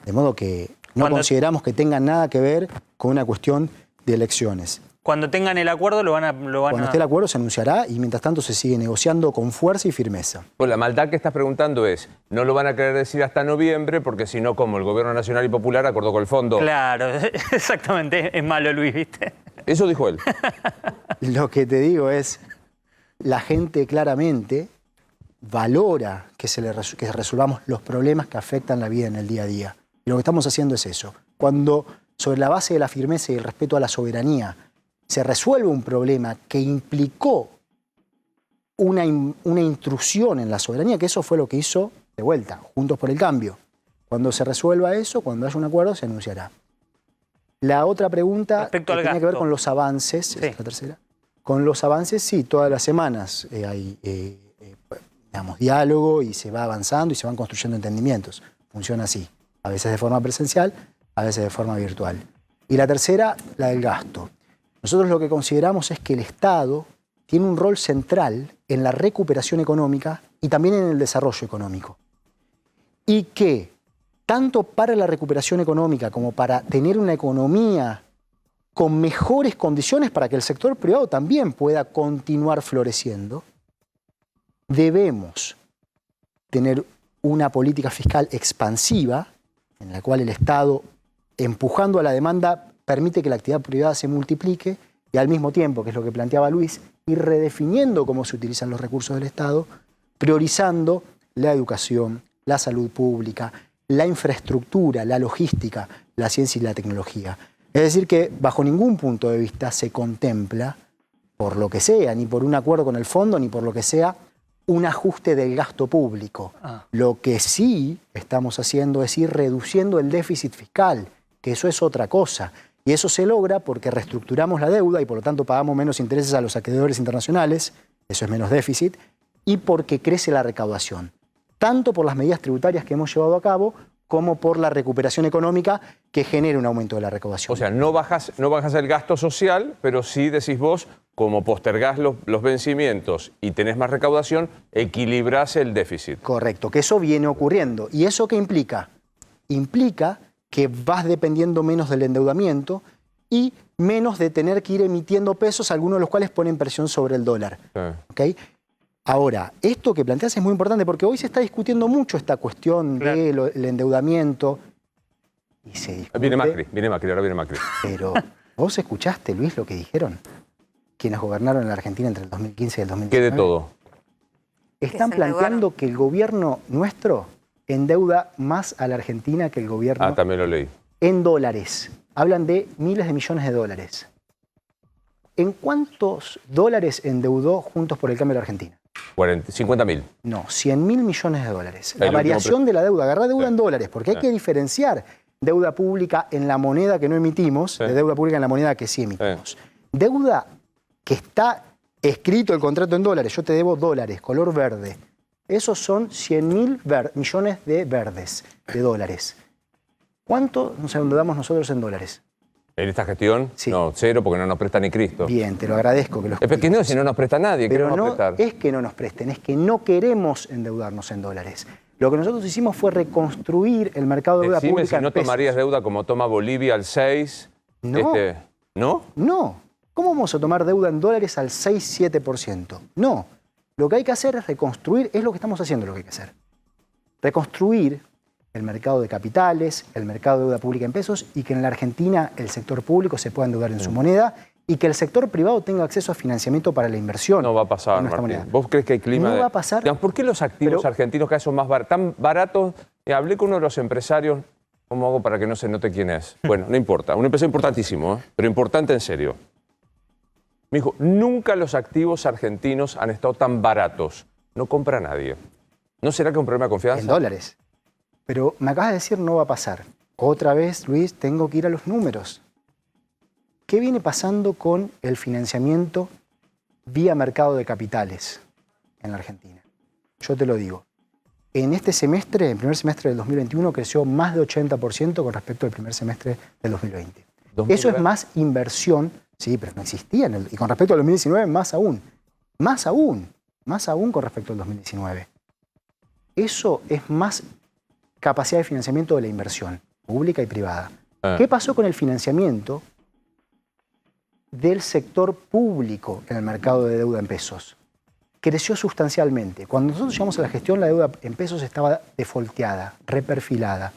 De modo que no consideramos que tenga nada que ver con una cuestión de elecciones. Cuando tengan el acuerdo Cuando esté el acuerdo se anunciará y mientras tanto se sigue negociando con fuerza y firmeza. Pues la maldad que estás preguntando es, no lo van a querer decir hasta noviembre porque si no, como el Gobierno Nacional y Popular acordó con el fondo. Claro, exactamente, es malo Luis, ¿viste? Eso dijo él. Lo que te digo es, la gente claramente valora que resolvamos los problemas que afectan la vida en el día a día. Y lo que estamos haciendo es eso. Cuando, sobre la base de la firmeza y el respeto a la soberanía, se resuelve un problema que implicó una intrusión en la soberanía, que eso fue lo que hizo, de vuelta, Juntos por el Cambio. Cuando se resuelva eso, cuando haya un acuerdo, se anunciará. La otra pregunta tenía que ver con los avances, sí. Esa es la tercera. Con los avances, sí, todas las semanas hay digamos, diálogo y se va avanzando y se van construyendo entendimientos. Funciona así, a veces de forma presencial, a veces de forma virtual. Y la tercera, la del gasto. Nosotros lo que consideramos es que el Estado tiene un rol central en la recuperación económica y también en el desarrollo económico. Y que tanto para la recuperación económica como para tener una economía con mejores condiciones para que el sector privado también pueda continuar floreciendo, debemos tener una política fiscal expansiva en la cual el Estado, empujando a la demanda, permite que la actividad privada se multiplique y al mismo tiempo, que es lo que planteaba Luis, ir redefiniendo cómo se utilizan los recursos del Estado, priorizando la educación, la salud pública, la infraestructura, la logística, la ciencia y la tecnología. Es decir que bajo ningún punto de vista se contempla, por lo que sea, ni por un acuerdo con el fondo, ni por lo que sea, un ajuste del gasto público. Lo que sí estamos haciendo es ir reduciendo el déficit fiscal, que eso es otra cosa. Y eso se logra porque reestructuramos la deuda y por lo tanto pagamos menos intereses a los acreedores internacionales, eso es menos déficit, y porque crece la recaudación, tanto por las medidas tributarias que hemos llevado a cabo como por la recuperación económica que genera un aumento de la recaudación. O sea, no bajas el gasto social, pero sí, decís vos, como postergás los vencimientos y tenés más recaudación, equilibrás el déficit. Correcto, que eso viene ocurriendo. ¿Y eso qué implica? Implica que vas dependiendo menos del endeudamiento y menos de tener que ir emitiendo pesos, algunos de los cuales ponen presión sobre el dólar. Sí. ¿Okay? Ahora, esto que planteas es muy importante porque hoy se está discutiendo mucho esta cuestión del endeudamiento. Y se discute, Viene Macri, ahora viene Macri. Pero, ¿vos escuchaste, Luis, lo que dijeron quienes gobernaron en la Argentina entre el 2015 y el 2019? ¿Qué de todo? Están planteando que el gobierno nuestro endeuda más a la Argentina que el gobierno también lo leí. en dólares. Hablan de miles de millones de dólares. ¿En cuántos dólares endeudó Juntos por el Cambio de la Argentina? 50.000. No, 100.000 millones de dólares. La El variación de la deuda, agarrá deuda en dólares, porque hay que diferenciar deuda pública en la moneda que no emitimos de deuda pública en la moneda que sí emitimos. Deuda que está escrito el contrato en dólares, yo te debo dólares, color verde. Esos son 100.000 millones de verdes, de dólares. ¿Cuánto nos endeudamos nosotros en dólares? ¿En esta gestión? Sí. No, 0, porque no nos presta ni Cristo. Bien, te lo agradezco que lo Es que no, si no nos presta nadie, ¿qué Pero nos va a no prestar? es que no nos presten, es que no queremos endeudarnos en dólares. Lo que nosotros hicimos fue reconstruir el mercado de deuda Decime pública si no en pesos. tomarías deuda como toma Bolivia al 6. No. ¿No? No. ¿Cómo vamos a tomar deuda en dólares al 6-7%? No. Lo que hay que hacer es reconstruir, es lo que estamos haciendo lo que hay que hacer. Reconstruir el mercado de capitales, el mercado de deuda pública en pesos y que en la Argentina el sector público se pueda endeudar en su moneda y que el sector privado tenga acceso a financiamiento para la inversión. No va a pasar, en nuestra Martín. moneda. ¿Vos crees que hay clima No va a pasar. Digamos, ¿por qué los activos argentinos cada vez son más tan baratos? Hablé con uno de los empresarios, ¿cómo hago para que no se note quién es? Bueno, no importa, un empresario importantísimo, pero importante en serio. Me dijo, nunca los activos argentinos han estado tan baratos. No compra nadie. ¿No será que es un problema de confianza? En dólares. Pero me acabas de decir no va a pasar. Otra vez, Luis, tengo que ir a los números. ¿qué viene pasando con el financiamiento vía mercado de capitales en la Argentina? Yo te lo digo. En este semestre, en el primer semestre del 2021, creció más de 80% con respecto al primer semestre del 2020. Eso es más inversión, sí, pero no existía. Y con respecto al 2019, más aún. Más aún con respecto al 2019. Eso es más capacidad de financiamiento de la inversión, pública y privada. ¿Qué pasó con el financiamiento del sector público en el mercado de deuda en pesos? Creció sustancialmente. Cuando nosotros llegamos a la gestión, la deuda en pesos estaba defolteada, reperfilada.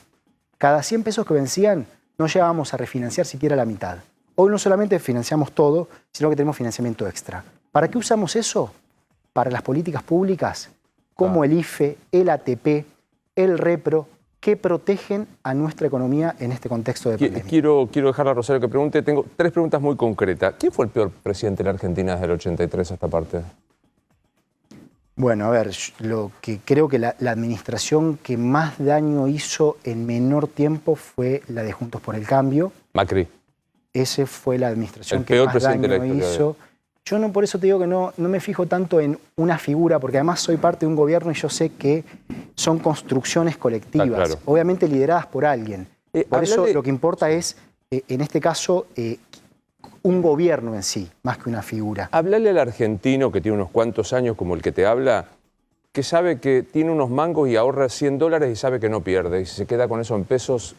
Cada 100 pesos que vencían, no llegábamos a refinanciar siquiera la mitad. Hoy no solamente financiamos todo, sino que tenemos financiamiento extra. ¿Para qué usamos eso? Para las políticas públicas, como el IFE, el ATP, el REPRO, que protegen a nuestra economía en este contexto de pandemia. Quiero dejar a Rosario que pregunte. Tengo 3 preguntas muy concretas. ¿Quién fue el peor presidente de la Argentina desde el 83 a esta parte? Bueno, a ver, lo que creo que la administración que más daño hizo en menor tiempo fue la de Juntos por el Cambio. Macri. Ese fue la administración El que peor más presidente daño de la historia hizo. Yo no, por eso te digo que no me fijo tanto en una figura, porque además soy parte de un gobierno y yo sé que son construcciones colectivas, claro. obviamente lideradas por alguien. Por eso hablale- lo que importa es, en este caso, un gobierno en sí, más que una figura. Hablale al argentino que tiene unos cuantos años como el que te habla, que sabe que tiene unos mangos y ahorra $100 y sabe que no pierde. Y si se queda con eso en pesos,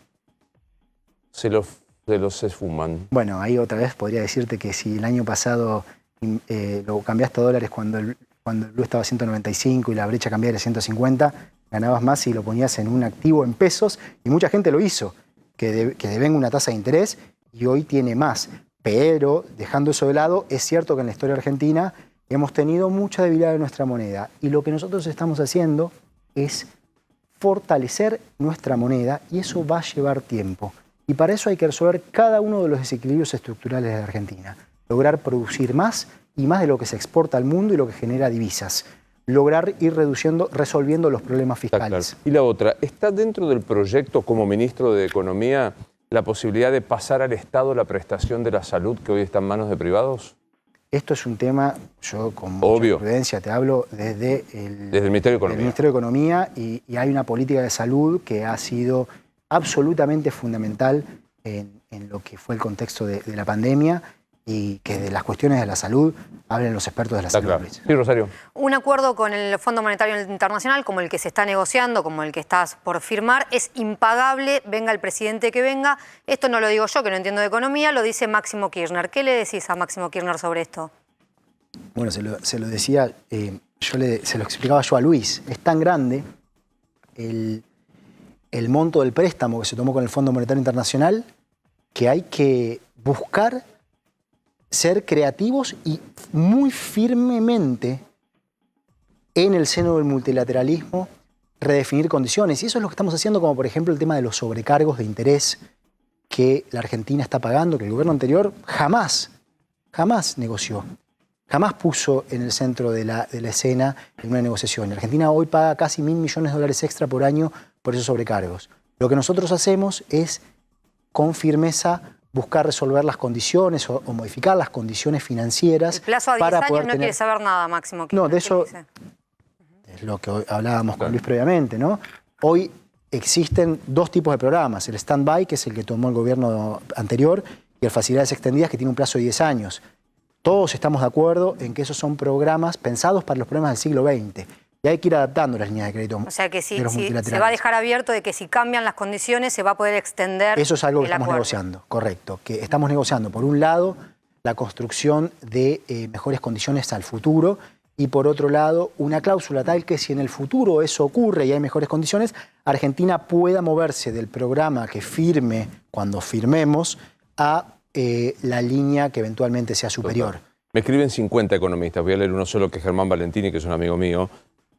se los esfuman. Bueno, ahí otra vez podría decirte que si el año pasado lo cambiaste a dólares cuando el blue estaba a 195 y la brecha cambiaria a 150, ganabas más si lo ponías en un activo en pesos, y mucha gente lo hizo, que devenga una tasa de interés y hoy tiene más. Pero, dejando eso de lado, es cierto que en la historia argentina hemos tenido mucha debilidad de nuestra moneda, y lo que nosotros estamos haciendo es fortalecer nuestra moneda, y eso va a llevar tiempo. Y para eso hay que resolver cada uno de los desequilibrios estructurales de la Argentina. Lograr producir más y más de lo que se exporta al mundo y lo que genera divisas. Lograr ir resolviendo los problemas fiscales. Claro. Y la otra, ¿está dentro del proyecto como ministro de Economía la posibilidad de pasar al Estado la prestación de la salud que hoy está en manos de privados? Esto es un tema, yo con mucha prudencia te hablo desde el Ministerio de Economía. Ministerio de Economía, y hay una política de salud que ha sido absolutamente fundamental en lo que fue el contexto de la pandemia, y que de las cuestiones de la salud hablen los expertos de la salud. Claro. Sí, Rosario. Un acuerdo con el Fondo Monetario Internacional, como el que se está negociando, como el que estás por firmar, es impagable, venga el presidente que venga. Esto no lo digo yo, que no entiendo de economía, lo dice Máximo Kirchner. ¿Qué le decís a Máximo Kirchner sobre esto? Bueno, se lo decía, se lo explicaba yo a Luis. Es tan grande el monto del préstamo que se tomó con el Fondo Monetario Internacional que hay que buscar ser creativos y muy firmemente en el seno del multilateralismo redefinir condiciones. Y eso es lo que estamos haciendo, como por ejemplo el tema de los sobrecargos de interés que la Argentina está pagando, que el gobierno anterior jamás negoció, jamás puso en el centro de la escena en una negociación. La Argentina hoy paga casi $1.000 millones extra por año por esos sobrecargos. Lo que nosotros hacemos es, con firmeza, buscar resolver las condiciones o modificar las condiciones financieras. El plazo a 10 años no quiere saber nada, Máximo Kirchner. No, de eso es lo que hoy hablábamos con Luis previamente, ¿no? Hoy existen 2 tipos de programas: el stand-by, que es el que tomó el gobierno anterior, y el facilidades extendidas, que tiene un plazo de 10 años. Todos estamos de acuerdo en que esos son programas pensados para los problemas del siglo XX. Y hay que ir adaptando las líneas de crédito. O sea que sí, se va a dejar abierto de que si cambian las condiciones se va a poder extender. Eso es algo que el estamos acuerdo. negociando, correcto. Que estamos negociando, por un lado, la construcción de mejores condiciones al futuro, y por otro lado, una cláusula tal que si en el futuro eso ocurre y hay mejores condiciones, Argentina pueda moverse del programa que firme cuando firmemos a la línea que eventualmente sea superior. Total. Me escriben 50 economistas. Voy a leer uno solo, que es Germán Valentini, que es un amigo mío,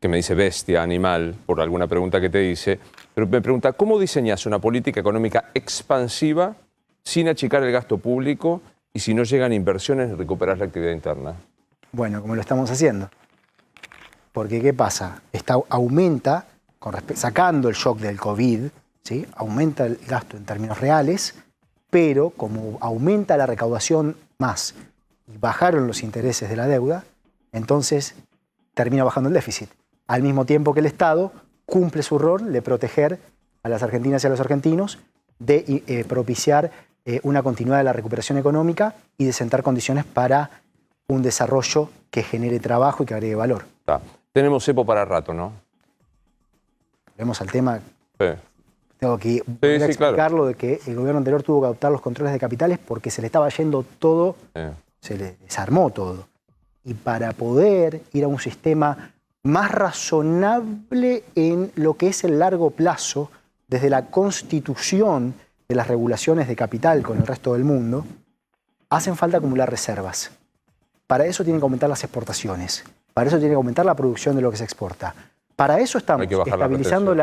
que me dice bestia, animal, por alguna pregunta que te hice. Pero me pregunta, ¿cómo diseñas una política económica expansiva sin achicar el gasto público y si no llegan inversiones ni recuperas la actividad interna? Bueno, como lo estamos haciendo. Porque, ¿qué pasa? Aumenta, sacando el shock del COVID, ¿sí? Aumenta el gasto en términos reales, pero como aumenta la recaudación más y bajaron los intereses de la deuda, entonces termina bajando el déficit. Al mismo tiempo que el Estado cumple su rol de proteger a las argentinas y a los argentinos, de propiciar una continuidad de la recuperación económica y de sentar condiciones para un desarrollo que genere trabajo y que agregue valor. Tenemos cepo para rato, ¿no? Volvemos al tema. Sí. Tengo que volver a explicarlo, de que el gobierno anterior tuvo que adoptar los controles de capitales porque se le estaba yendo todo, se le desarmó todo. Y para poder ir a un sistema más razonable en lo que es el largo plazo, desde la constitución de las regulaciones de capital con el resto del mundo, hacen falta acumular reservas. Para eso tienen que aumentar las exportaciones. Para eso tiene que aumentar la producción de lo que se exporta. Para eso estamos estabilizando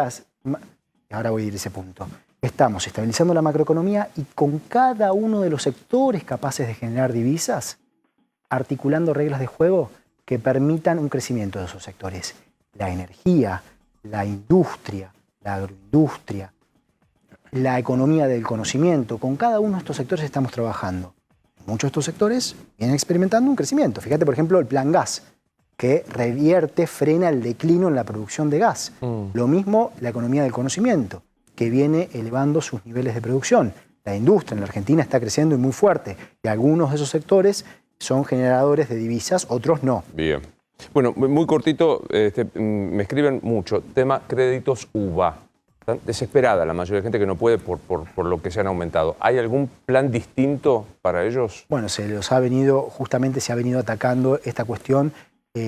ahora voy a ir a ese punto. Estamos estabilizando la macroeconomía y con cada uno de los sectores capaces de generar divisas, articulando reglas de juego que permitan un crecimiento de esos sectores. La energía, la industria, la agroindustria, la economía del conocimiento. Con cada uno de estos sectores estamos trabajando. Muchos de estos sectores vienen experimentando un crecimiento. Fíjate, por ejemplo, el Plan Gas, que revierte, frena el declino en la producción de gas. Lo mismo la economía del conocimiento, que viene elevando sus niveles de producción. La industria en la Argentina está creciendo y muy fuerte. Y algunos de esos sectores son generadores de divisas, otros no. Bien. Bueno, muy cortito, me escriben mucho. Tema créditos UVA. Están desesperada la mayoría de gente que no puede por lo que se han aumentado. ¿Hay algún plan distinto para ellos? Bueno, justamente se ha venido atacando esta cuestión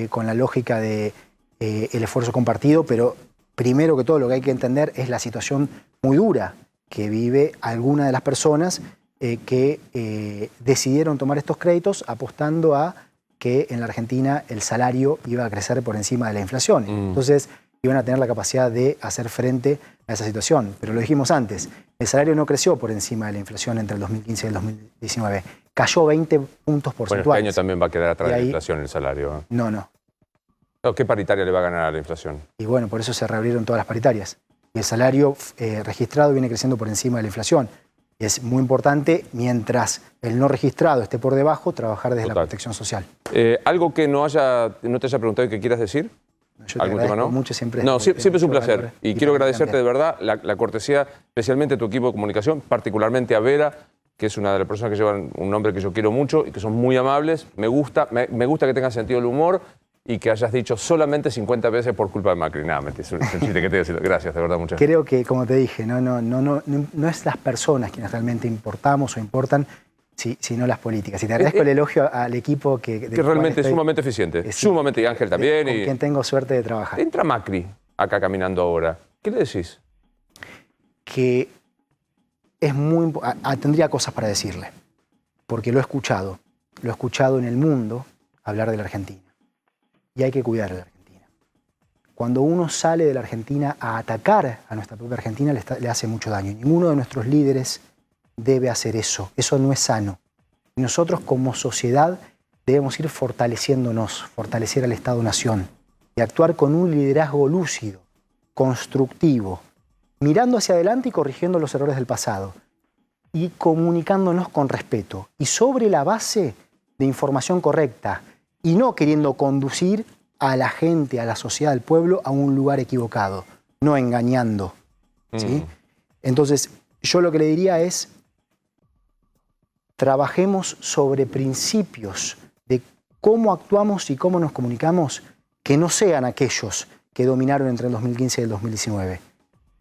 con la lógica de el esfuerzo compartido, pero primero que todo lo que hay que entender es la situación muy dura que vive alguna de las personas que decidieron tomar estos créditos apostando a que en la Argentina el salario iba a crecer por encima de la inflación. Entonces iban a tener la capacidad de hacer frente a esa situación. Pero lo dijimos antes, el salario no creció por encima de la inflación entre el 2015 y el 2019. Cayó 20 puntos porcentuales. Bueno, este año también va a quedar atrás de la inflación el salario. No. ¿Qué paritaria le va a ganar a la inflación? Y bueno, por eso se reabrieron todas las paritarias. Y el salario registrado viene creciendo por encima de la inflación. Y es muy importante, mientras el no registrado esté por debajo, trabajar desde la protección social. ¿Algo que no te haya preguntado y que quieras decir? Yo te agradezco mucho, siempre es un placer. Y quiero agradecerte también. de verdad la cortesía, especialmente a tu equipo de comunicación, particularmente a Vera, que es una de las personas que llevan un nombre que yo quiero mucho y que son muy amables. Me gusta que tengan sentido del humor y que hayas dicho solamente 50 veces por culpa de Macri. Nada, es un chiste que te decía. Gracias, de verdad, muchas gracias. Creo que, como te dije, no es las personas quienes realmente importamos o importan, sino las políticas. Y te agradezco el elogio al equipo que realmente es sumamente eficiente. Sumamente, y Ángel también. Con quien tengo suerte de trabajar. Entra Macri acá caminando ahora. ¿Qué le decís? Que es muy tendría cosas para decirle, porque lo he escuchado en el mundo hablar de la Argentina. Y hay que cuidar a la Argentina. Cuando uno sale de la Argentina a atacar a nuestra propia Argentina, le hace mucho daño. Ninguno de nuestros líderes debe hacer eso. Eso no es sano. Y nosotros como sociedad debemos ir fortaleciéndonos, fortalecer al Estado-Nación y actuar con un liderazgo lúcido, constructivo, mirando hacia adelante y corrigiendo los errores del pasado y comunicándonos con respeto y sobre la base de información correcta y no queriendo conducir a la gente, a la sociedad, al pueblo a un lugar equivocado, no engañando. ¿Sí? Entonces, yo lo que le diría es, trabajemos sobre principios de cómo actuamos y cómo nos comunicamos que no sean aquellos que dominaron entre el 2015 y el 2019,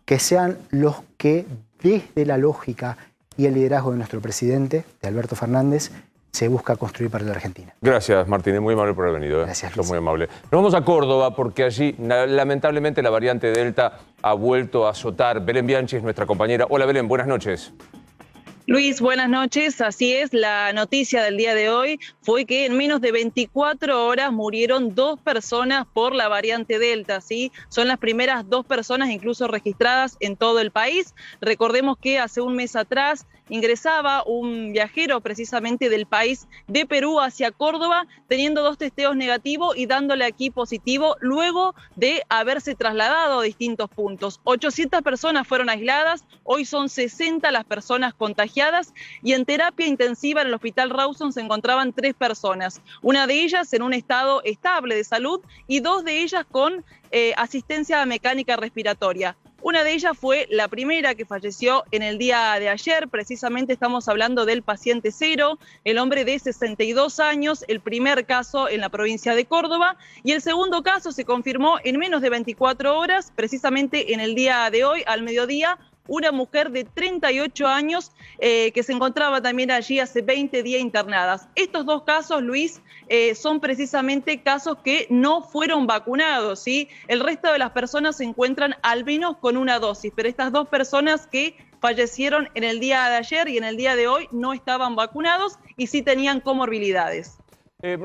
que sean los que desde la lógica y el liderazgo de nuestro presidente, de Alberto Fernández, se busca construir para la Argentina. Gracias, Martín. Muy amable por haber venido. Gracias, Luis. Sos muy amable. Nos vamos a Córdoba porque allí, lamentablemente, la variante Delta ha vuelto a azotar. Belén Bianchi es nuestra compañera. Hola, Belén. Buenas noches. Luis, buenas noches. Así es, la noticia del día de hoy fue que en menos de 24 horas murieron 2 personas por la variante Delta, ¿sí? Son las primeras 2 personas incluso registradas en todo el país. Recordemos que hace un mes atrás ingresaba un viajero precisamente del país de Perú hacia Córdoba, teniendo 2 testeos negativos y dándole aquí positivo luego de haberse trasladado a distintos puntos. 800 personas fueron aisladas, hoy son 60 las personas contagiadas contagiadas y en terapia intensiva en el Hospital Rawson se encontraban 3 personas. Una de ellas en un estado estable de salud y 2 de ellas con asistencia mecánica respiratoria. Una de ellas fue la primera que falleció en el día de ayer, precisamente estamos hablando del paciente 0, el hombre de 62 años, el primer caso en la provincia de Córdoba, y el segundo caso se confirmó en menos de 24 horas, precisamente en el día de hoy, al mediodía, una mujer de 38 años que se encontraba también allí hace 20 días internadas. Estos 2 casos, Luis, son precisamente casos que no fueron vacunados, ¿sí? El resto de las personas se encuentran al menos con una dosis, pero estas 2 personas que fallecieron en el día de ayer y en el día de hoy no estaban vacunados y sí tenían comorbilidades.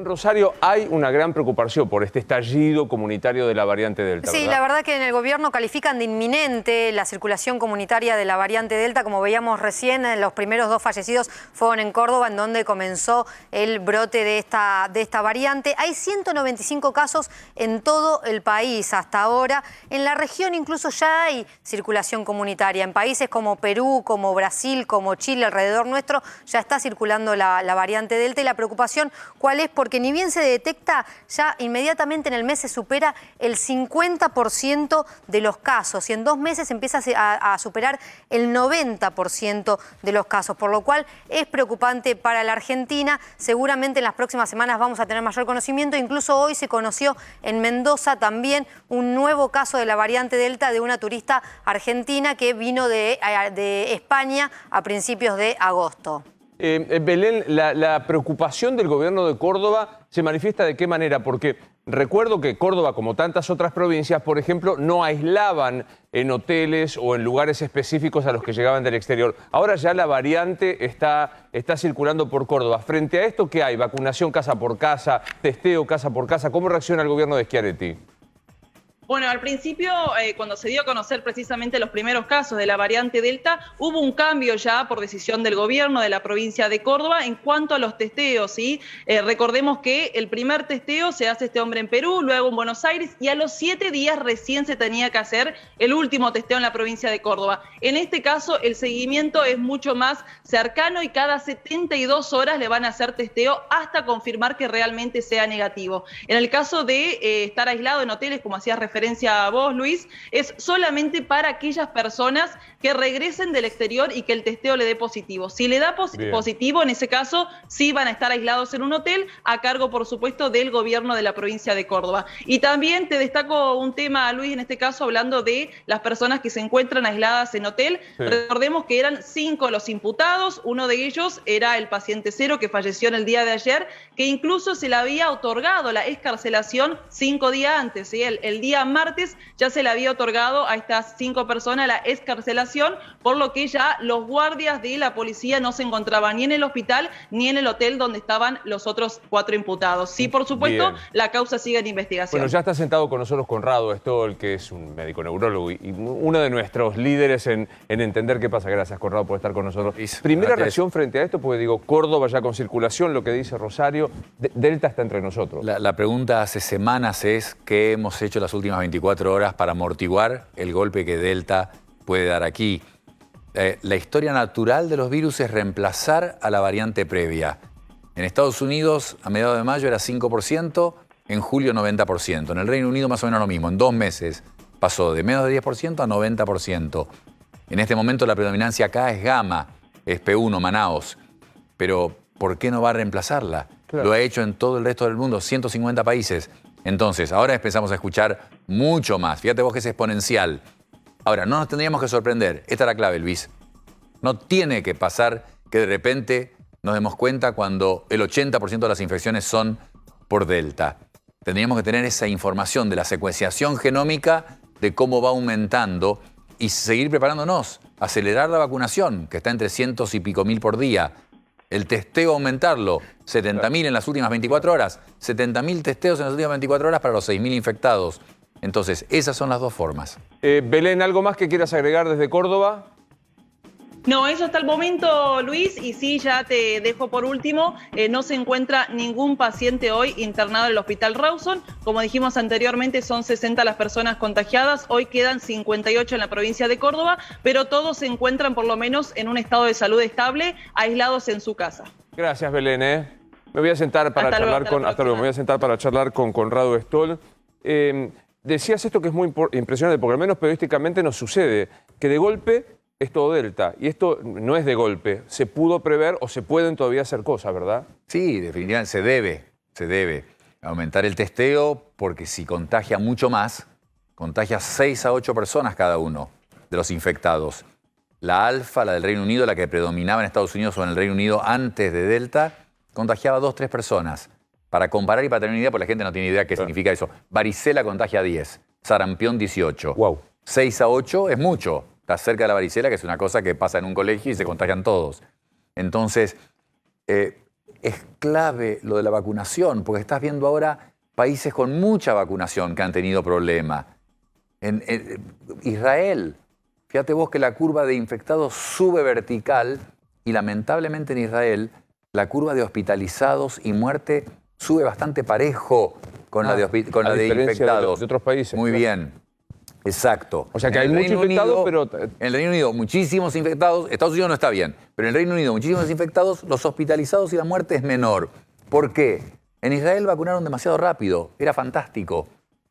Rosario, hay una gran preocupación por este estallido comunitario de la variante Delta, Sí, ¿verdad? la verdad que en el gobierno califican de inminente la circulación comunitaria de la variante Delta. Como veíamos recién, los primeros 2 fallecidos fueron en Córdoba, en donde comenzó el brote de esta variante. Hay 195 casos en todo el país hasta ahora. En la región incluso ya hay circulación comunitaria. En países como Perú, como Brasil, como Chile, alrededor nuestro, ya está circulando la variante Delta. Y la preocupación, ¿cuál es? Porque ni bien se detecta, ya inmediatamente en el mes se supera el 50% de los casos y en 2 meses empieza a superar el 90% de los casos, por lo cual es preocupante para la Argentina. Seguramente en las próximas semanas vamos a tener mayor conocimiento. Incluso hoy se conoció en Mendoza también un nuevo caso de la variante Delta de una turista argentina que vino de España a principios de agosto. Belén, la preocupación del gobierno de Córdoba se manifiesta ¿de qué manera? Porque recuerdo que Córdoba, como tantas otras provincias, por ejemplo, no aislaban en hoteles o en lugares específicos a los que llegaban del exterior. Ahora ya la variante está circulando por Córdoba. Frente a esto, ¿qué hay? ¿Vacunación casa por casa? ¿Testeo casa por casa? ¿Cómo reacciona el gobierno de Schiaretti? Bueno, al principio, cuando se dio a conocer precisamente los primeros casos de la variante Delta, hubo un cambio ya por decisión del gobierno de la provincia de Córdoba en cuanto a los testeos, ¿sí? Recordemos que el primer testeo se hace este hombre en Perú, luego en Buenos Aires, y a los 7 días recién se tenía que hacer el último testeo en la provincia de Córdoba. En este caso, el seguimiento es mucho más cercano y cada 72 horas le van a hacer testeo hasta confirmar que realmente sea negativo. En el caso de estar aislado en hoteles, como hacías referencia a vos, Luis, es solamente para aquellas personas que regresen del exterior y que el testeo le dé positivo. Si le da positivo, en ese caso, sí van a estar aislados en un hotel, a cargo, por supuesto, del gobierno de la provincia de Córdoba. Y también te destaco un tema, Luis, en este caso, hablando de las personas que se encuentran aisladas en hotel. Sí. Recordemos que eran 5 los imputados, uno de ellos era el paciente 0 que falleció en el día de ayer, que incluso se le había otorgado la excarcelación 5 días antes, ¿sí? El día martes ya se le había otorgado a estas 5 personas la excarcelación, por lo que ya los guardias de la policía no se encontraban ni en el hospital ni en el hotel donde estaban los otros 4 imputados. Sí, por supuesto, bien, la causa sigue en investigación. Bueno, ya está sentado con nosotros Conrado Stoll, que es un médico neurólogo y uno de nuestros líderes en entender qué pasa. Gracias, Conrado, por estar con nosotros. Primera reacción frente a esto, porque digo, Córdoba ya con circulación, lo que dice Rosario, Delta está entre nosotros. La pregunta hace semanas es qué hemos hecho las últimas 24 horas para amortiguar el golpe que Delta puede dar aquí. La historia natural de los virus es reemplazar a la variante previa. En Estados Unidos, a mediados de mayo era 5%, en julio 90%. En el Reino Unido más o menos lo mismo. En 2 meses pasó de menos de 10% a 90%. En este momento la predominancia acá es gamma, es P1, Manaos. Pero ¿por qué no va a reemplazarla? Claro. Lo ha hecho en todo el resto del mundo, 150 países. Entonces, ahora empezamos a escuchar mucho más. Fíjate vos que es exponencial. Ahora, no nos tendríamos que sorprender. Esta es la clave, Luis. No tiene que pasar que de repente nos demos cuenta cuando el 80% de las infecciones son por Delta. Tendríamos que tener esa información de la secuenciación genómica de cómo va aumentando y seguir preparándonos. Acelerar la vacunación, que está entre 100 y pico mil por día. El testeo aumentarlo, 70.000 en las últimas 24 horas. 70.000 testeos en las últimas 24 horas para los 6.000 infectados. Entonces, esas son las 2 formas. Belén, ¿algo más que quieras agregar desde Córdoba? No, eso hasta el momento, Luis, y sí, ya te dejo por último, no se encuentra ningún paciente hoy internado en el Hospital Rawson. Como dijimos anteriormente, son 60 las personas contagiadas, hoy quedan 58 en la provincia de Córdoba, pero todos se encuentran por lo menos en un estado de salud estable, aislados en su casa. Gracias, Belén. Me voy a sentar para charlar con Conrado Stoll. Decías esto que es muy impresionante, porque al menos periodísticamente nos sucede, que de golpe es todo Delta. Y esto no es de golpe. Se pudo prever o se pueden todavía hacer cosas, ¿verdad? Sí, definitivamente se debe aumentar el testeo, porque si contagia mucho más, contagia 6 a 8 personas cada uno de los infectados. La alfa, la del Reino Unido, la que predominaba en Estados Unidos o en el Reino Unido antes de Delta, contagiaba 2 o 3 personas. Para comparar y para tener una idea, porque la gente no tiene idea qué significa eso. Varicela contagia 10, sarampión 18. Wow. 6 a 8 es mucho. Está cerca de la varicela, que es una cosa que pasa en un colegio y se contagian todos. Entonces, es clave lo de la vacunación, porque estás viendo ahora países con mucha vacunación que han tenido problemas. En Israel, fíjate vos que la curva de infectados sube vertical y lamentablemente en Israel la curva de hospitalizados y muerte sube bastante parejo con la de infectados. De otros países. Muy bien. Exacto. O sea que hay muchos infectados, pero... En el Reino Unido muchísimos infectados, Estados Unidos no está bien, pero en el Reino Unido muchísimos infectados, los hospitalizados y la muerte es menor. ¿Por qué? En Israel vacunaron demasiado rápido, era fantástico,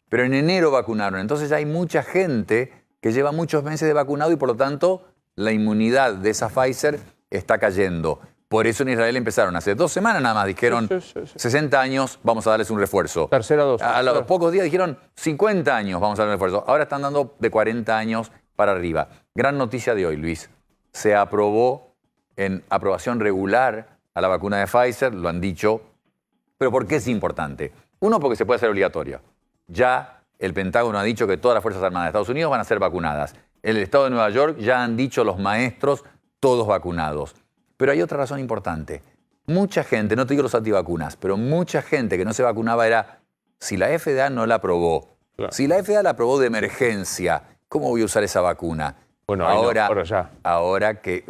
pero en enero vacunaron, entonces ya hay mucha gente que lleva muchos meses de vacunado y por lo tanto la inmunidad de esa Pfizer está cayendo. Por eso en Israel empezaron hace 2 semanas nada más, dijeron 60 años, vamos a darles un refuerzo. Tercera dosis. A los pocos días dijeron 50 años, vamos a darles un refuerzo. Ahora están dando de 40 años para arriba. Gran noticia de hoy, Luis. Se aprobó en aprobación regular a la vacuna de Pfizer, lo han dicho. ¿Pero por qué es importante? Uno, porque se puede hacer obligatoria. Ya el Pentágono ha dicho que todas las Fuerzas Armadas de Estados Unidos van a ser vacunadas. En el estado de Nueva York ya han dicho los maestros, todos vacunados. Pero hay otra razón importante. Mucha gente, no te digo los antivacunas, pero mucha gente que no se vacunaba era, si la FDA no la aprobó, si la FDA la aprobó de emergencia, ¿cómo voy a usar esa vacuna? Bueno, ahora que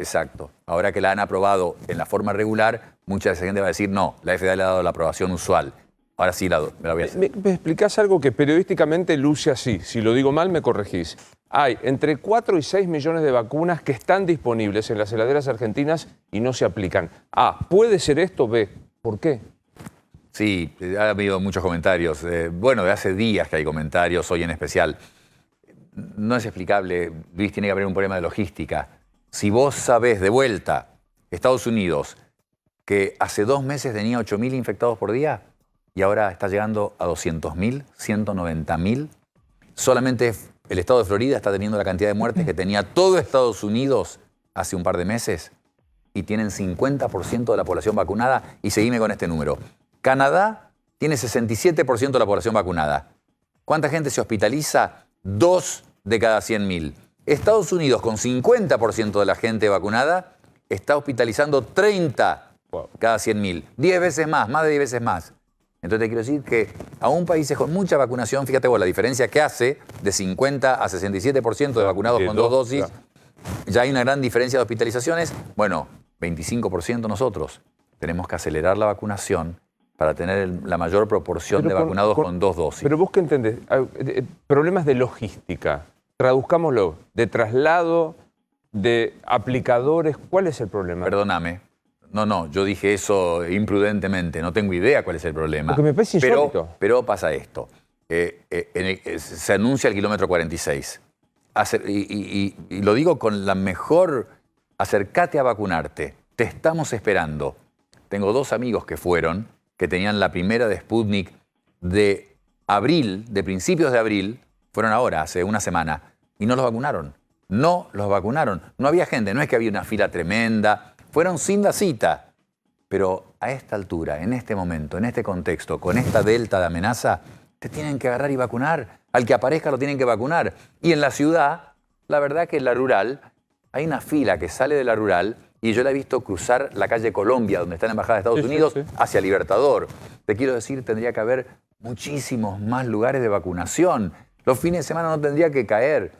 la han aprobado en la forma regular, mucha de esa gente va a decir, no, la FDA le ha dado la aprobación usual. Ahora sí me la voy a hacer. ¿Me explicás algo que periodísticamente luce así? Si lo digo mal, me corregís. Hay entre 4 y 6 millones de vacunas que están disponibles en las heladeras argentinas y no se aplican. A, ¿puede ser esto? B, ¿por qué? Sí, ha habido muchos comentarios. Bueno, de hace días que hay comentarios, hoy en especial. No es explicable, Luis, tiene que haber un problema de logística. Si vos sabés de vuelta, Estados Unidos, que hace 2 meses tenía 8.000 infectados por día y ahora está llegando a 200.000, 190.000, solamente el estado de Florida está teniendo la cantidad de muertes que tenía todo Estados Unidos hace un par de meses y tienen 50% de la población vacunada y seguime con este número. Canadá tiene 67% de la población vacunada. ¿Cuánta gente se hospitaliza? 2 de cada 100.000. Estados Unidos, con 50% de la gente vacunada, está hospitalizando 30 cada 100.000. 10 veces más de 10 veces más. Entonces te quiero decir que aún países con mucha vacunación, fíjate vos la diferencia que hace de 50 a 67% de vacunados con 2 dosis, ya hay una gran diferencia de hospitalizaciones. Bueno, 25% nosotros. Tenemos que acelerar la vacunación para tener la mayor proporción de vacunados con 2 dosis. Pero vos qué entendés, problemas de logística, traduzcámoslo, de traslado, de aplicadores, ¿cuál es el problema? Perdóname. No, yo dije eso imprudentemente, no tengo idea cuál es el problema. Porque me parece insólito. Pero pasa esto, se anuncia el kilómetro 46, y lo digo con la mejor, acércate a vacunarte, te estamos esperando. Tengo 2 amigos que fueron, que tenían la primera de Sputnik de abril, de principios de abril, fueron ahora, hace una semana, y no los vacunaron. No los vacunaron. No había gente, no es que había una fila tremenda. Fueron sin la cita, pero a esta altura, en este momento, en este contexto, con esta delta de amenaza, te tienen que agarrar y vacunar. Al que aparezca lo tienen que vacunar. Y en la ciudad, la verdad que en la rural, hay una fila que sale de la rural y yo la he visto cruzar la calle Colombia, donde está la Embajada de Estados Unidos, hacia Libertador. Te quiero decir, tendría que haber muchísimos más lugares de vacunación. Los fines de semana no tendría que caer.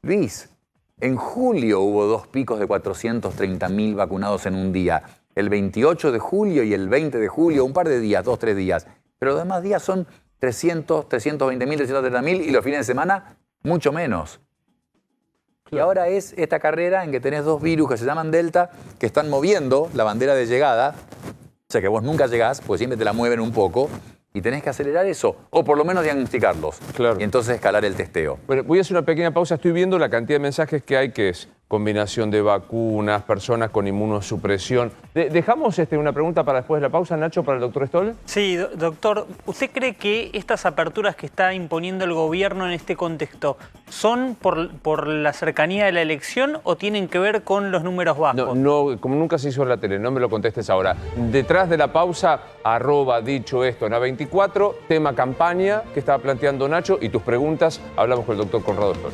Luis, En julio hubo 2 picos de 430.000 vacunados en un día. El 28 de julio y el 20 de julio, un par de días, 2, 3 días. Pero los demás días son 300, 320.000, 330.000 y los fines de semana mucho menos. Claro. Y ahora es esta carrera en que tenés 2 virus que se llaman Delta, que están moviendo la bandera de llegada. O sea que vos nunca llegás, porque siempre te la mueven un poco. Y tenés que acelerar eso, o por lo menos diagnosticarlos. Claro. Y entonces escalar el testeo. Bueno, voy a hacer una pequeña pausa. Estoy viendo la cantidad de mensajes que hay, que es combinación de vacunas, personas con inmunosupresión. ¿Dejamos una pregunta para después de la pausa, Nacho, para el doctor Stoll? Sí, doctor. ¿Usted cree que estas aperturas que está imponiendo el gobierno en este contexto son por la cercanía de la elección o tienen que ver con los números bajos? No, como nunca se hizo en la tele, no me lo contestes ahora. Detrás de la pausa, @dicho esto en A24, tema campaña que estaba planteando Nacho y tus preguntas. Hablamos con el doctor Conrado Stoll.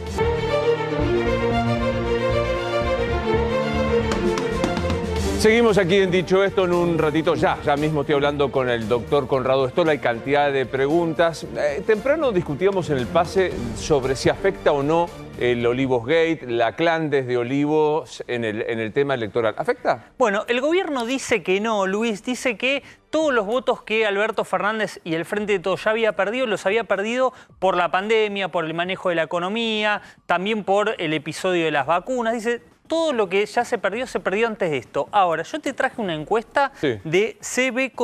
Seguimos aquí en Dicho Esto en un ratito. Ya mismo estoy hablando con el doctor Conrado Stoll. Hay cantidad de preguntas. Temprano discutíamos en el pase sobre si afecta o no el Olivos Gate, la clandes de Olivos en el tema electoral. ¿Afecta? Bueno, el gobierno dice que no, Luis. Dice que todos los votos que Alberto Fernández y el Frente de Todos ya había perdido, los había perdido por la pandemia, por el manejo de la economía, también por el episodio de las vacunas. Dice, todo lo que ya se perdió antes de esto. Ahora, yo te traje una encuesta de CB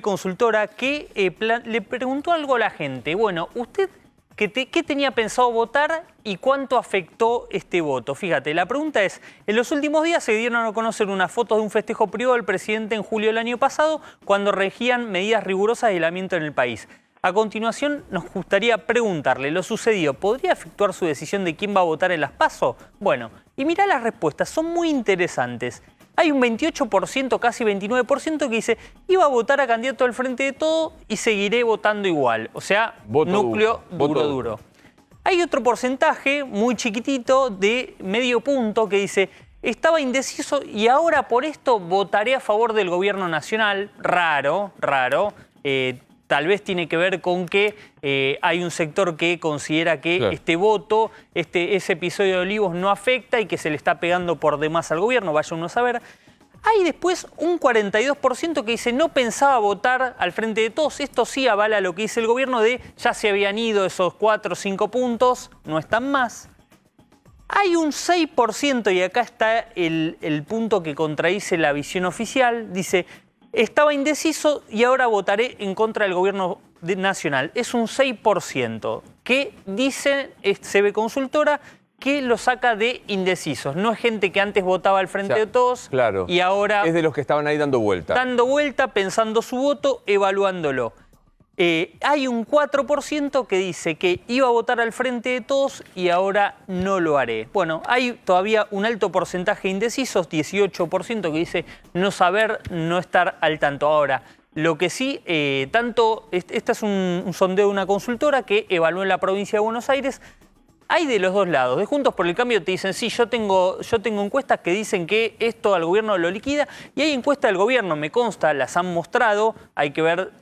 Consultora, que le preguntó algo a la gente. Bueno, ¿usted qué tenía pensado votar y cuánto afectó este voto? Fíjate, la pregunta es, en los últimos días se dieron a conocer unas fotos de un festejo privado del presidente en julio del año pasado, cuando regían medidas rigurosas de aislamiento en el país. A continuación, nos gustaría preguntarle, ¿lo sucedido podría efectuar su decisión de quién va a votar en las PASO? Bueno, y mirá las respuestas, son muy interesantes. Hay un 28%, casi 29%, que dice, iba a votar a candidato del Frente de Todo y seguiré votando igual. O sea, núcleo duro. Hay otro porcentaje muy chiquitito de medio punto que dice, estaba indeciso y ahora por esto votaré a favor del gobierno nacional. Raro. Tal vez tiene que ver con que hay un sector que considera que este voto, ese episodio de Olivos no afecta y que se le está pegando por demás al gobierno, vaya uno a saber. Hay después un 42% que dice no pensaba votar al Frente de Todos. Esto sí avala lo que dice el gobierno de ya se habían ido esos 4 o 5 puntos, no están más. Hay un 6%, y acá está el punto que contradice la visión oficial, dice... Estaba indeciso y ahora votaré en contra del gobierno nacional. Es un 6%, que dice CB Consultora que lo saca de indecisos. No es gente que antes votaba al Frente de Todos y ahora... Es de los que estaban ahí dando vuelta. Dando vuelta, pensando su voto, evaluándolo. Hay un 4% que dice que iba a votar al Frente de Todos y ahora no lo haré. Bueno, hay todavía un alto porcentaje de indecisos, 18% que dice no saber, no estar al tanto. Ahora, lo que sí, este es un sondeo de una consultora que evaluó en la provincia de Buenos Aires. Hay de los dos lados. De Juntos por el Cambio te dicen, sí, yo tengo encuestas que dicen que esto al gobierno lo liquida. Y hay encuestas del gobierno, me consta, las han mostrado. Hay que ver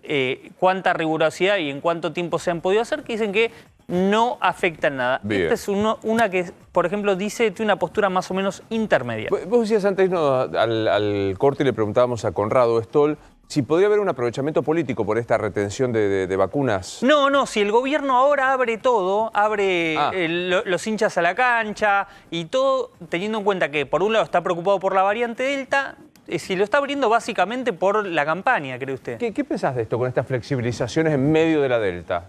cuánta rigurosidad y en cuánto tiempo se han podido hacer, que dicen que no afectan nada. Bien. Esta es una que, por ejemplo, tiene una postura más o menos intermedia. Vos decías antes, al corte le preguntábamos a Conrado Stoll si podría haber un aprovechamiento político por esta retención de vacunas. No, si el gobierno ahora abre todo, los hinchas a la cancha y todo, teniendo en cuenta que por un lado está preocupado por la variante Delta, si lo está abriendo básicamente por la campaña, ¿cree usted? ¿Qué pensás de esto con estas flexibilizaciones en medio de la Delta?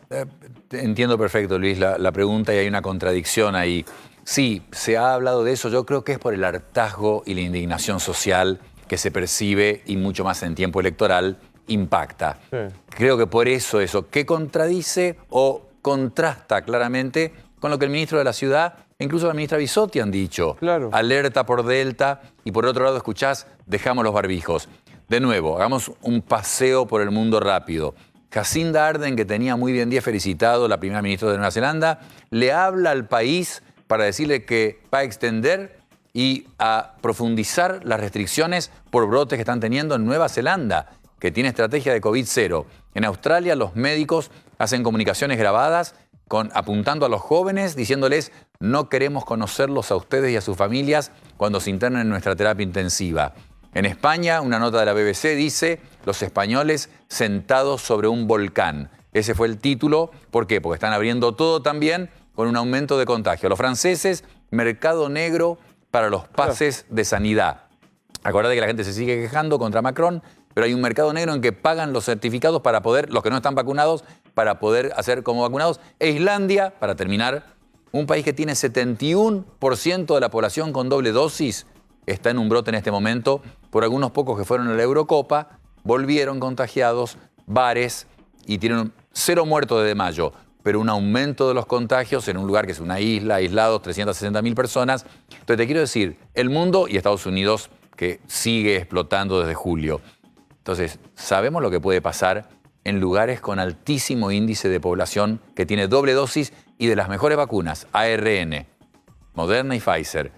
Entiendo perfecto, Luis, la pregunta, y hay una contradicción ahí. Sí, se ha hablado de eso, yo creo que es por el hartazgo y la indignación social que se percibe, y mucho más en tiempo electoral, impacta. Sí. Creo que por eso, que contradice o contrasta claramente con lo que el ministro de la Ciudad, e incluso la ministra Bisotti han dicho. Claro. Alerta por Delta, y por otro lado escuchás, dejamos los barbijos. De nuevo, hagamos un paseo por el mundo rápido. Jacinda Ardern, que tenía muy bien día felicitado, la primera ministra de Nueva Zelanda, le habla al país para decirle que va a extender y a profundizar las restricciones por brotes que están teniendo en Nueva Zelanda, que tiene estrategia de COVID-0. En Australia los médicos hacen comunicaciones grabadas apuntando a los jóvenes, diciéndoles no queremos conocerlos a ustedes y a sus familias cuando se internen en nuestra terapia intensiva. En España, una nota de la BBC dice los españoles sentados sobre un volcán. Ese fue el título. ¿Por qué? Porque están abriendo todo también con un aumento de contagio. Los franceses, mercado negro para los pases de sanidad. Acordate que la gente se sigue quejando contra Macron, pero hay un mercado negro en que pagan los certificados para poder, los que no están vacunados, para poder hacer como vacunados. E Islandia, para terminar, un país que tiene 71% de la población con doble dosis, está en un brote en este momento por algunos pocos que fueron a la Eurocopa, volvieron contagiados, bares, y tienen 0 muertos desde mayo, pero un aumento de los contagios en un lugar que es una isla, aislados, 360.000 personas. Entonces te quiero decir, el mundo y Estados Unidos, que sigue explotando desde julio. Entonces, sabemos lo que puede pasar en lugares con altísimo índice de población que tiene doble dosis y de las mejores vacunas, ARN, Moderna y Pfizer.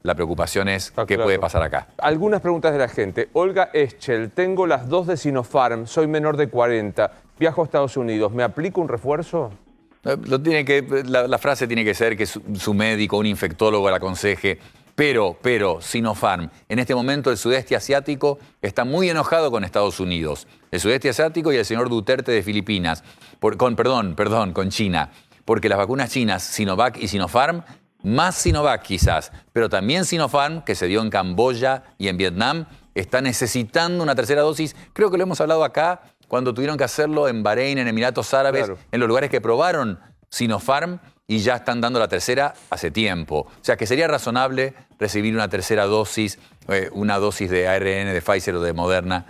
La preocupación es qué puede pasar acá. Algunas preguntas de la gente. Olga Eschel, tengo las 2 de Sinopharm, soy menor de 40, viajo a Estados Unidos, ¿me aplico un refuerzo? La frase tiene que ser que su médico, un infectólogo la aconseje. Pero, Sinopharm, en este momento el sudeste asiático está muy enojado con Estados Unidos. El sudeste asiático y el señor Duterte de Filipinas, con China. Porque las vacunas chinas, Sinovac y Sinopharm, más Sinovac quizás, pero también Sinopharm, que se dio en Camboya y en Vietnam, está necesitando una tercera dosis. Creo que lo hemos hablado acá cuando tuvieron que hacerlo en Bahrein, en Emiratos Árabes, en los lugares que probaron Sinopharm y ya están dando la tercera hace tiempo. O sea que sería razonable recibir una tercera dosis, una dosis de ARN de Pfizer o de Moderna